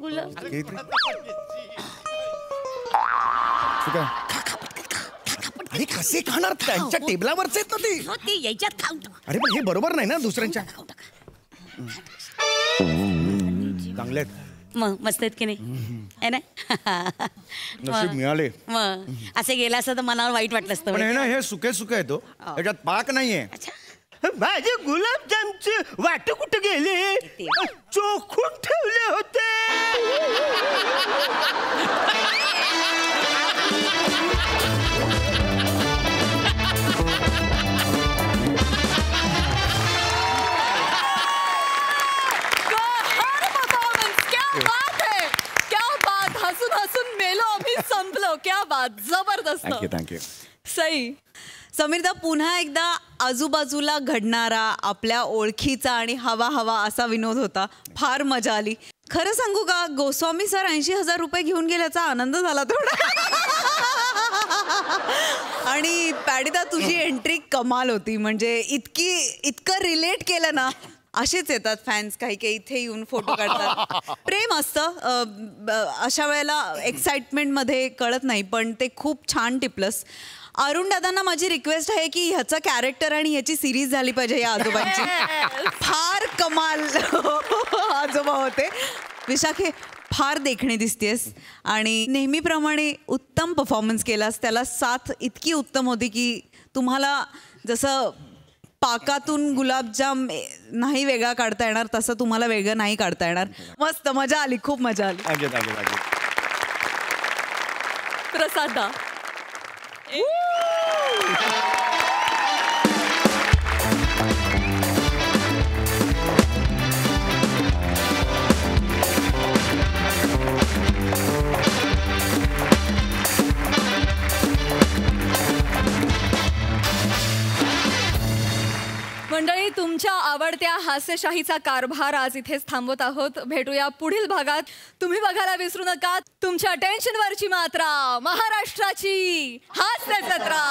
गुलाब? अरे कसे खाणार? त्यांच्या टेबलावरच आहेत ना ते याच्यात खाऊ. अरे पण हे बरोबर नाही ना दुसऱ्यांच्या. चांगले मग मस्त आहेत की नाही? आहे ना? नशीब मिळाले. मग असे गेला असं तर मनावर वाईट वाटलं असतं. पण हे ना हे सुके येतो, त्याच्यात पाक नाहीये. माझे गुलाबजामचे वाट कुठे गेले? चोखून ठेवले होते. हसून मेलो आम्ही, संपलो. क्या बात, जबरदस्त. थँक्यू. सई. समीरदा पुन्हा एकदा आजूबाजूला घडणारा आपल्या ओळखीचा आणि हवा असा विनोद होता. फार मजा आली. खरं सांगू का, गोस्वामी सर 80,000 रुपये घेऊन गेल्याचा आनंद झाला थोडा. आणि पॅडिदा तुझी एंट्री कमाल होती. म्हणजे इतकं रिलेट केलं ना. असेच येतात फॅन्स काही इथे येऊन फोटो काढतात. प्रेम असतं अशा वेळेला, एक्साइटमेंटमध्ये कळत नाही, पण ते खूप छान टिपलंस. अरुण दादांना माझी रिक्वेस्ट आहे की ह्याचं कॅरेक्टर आणि ह्याची सिरीज झाली पाहिजे या आजोबांची. फार कमाल आजोबा होते. विशाखे फार देखणे दिसतेस आणि नेहमीप्रमाणे उत्तम परफॉर्मन्स केलास. त्याला साथ इतकी उत्तम होती की तुम्हाला जसं पाकातून गुलाबजाम नाही वेगळा काढता येणार तसं तुम्हाला वेगळं नाही काढता येणार. मस्त मजा आली, खूप मजा आली. प्रसादा. मंडळी तुमच्या आवडत्या हास्यशाहीचा कारभार आज इथेच थांबवत आहोत. भेटूया पुढील भागात. तुम्ही बघायला विसरू नका तुमच्या टेन्शनवरची मात्रा, महाराष्ट्राची हास्य जत्रा.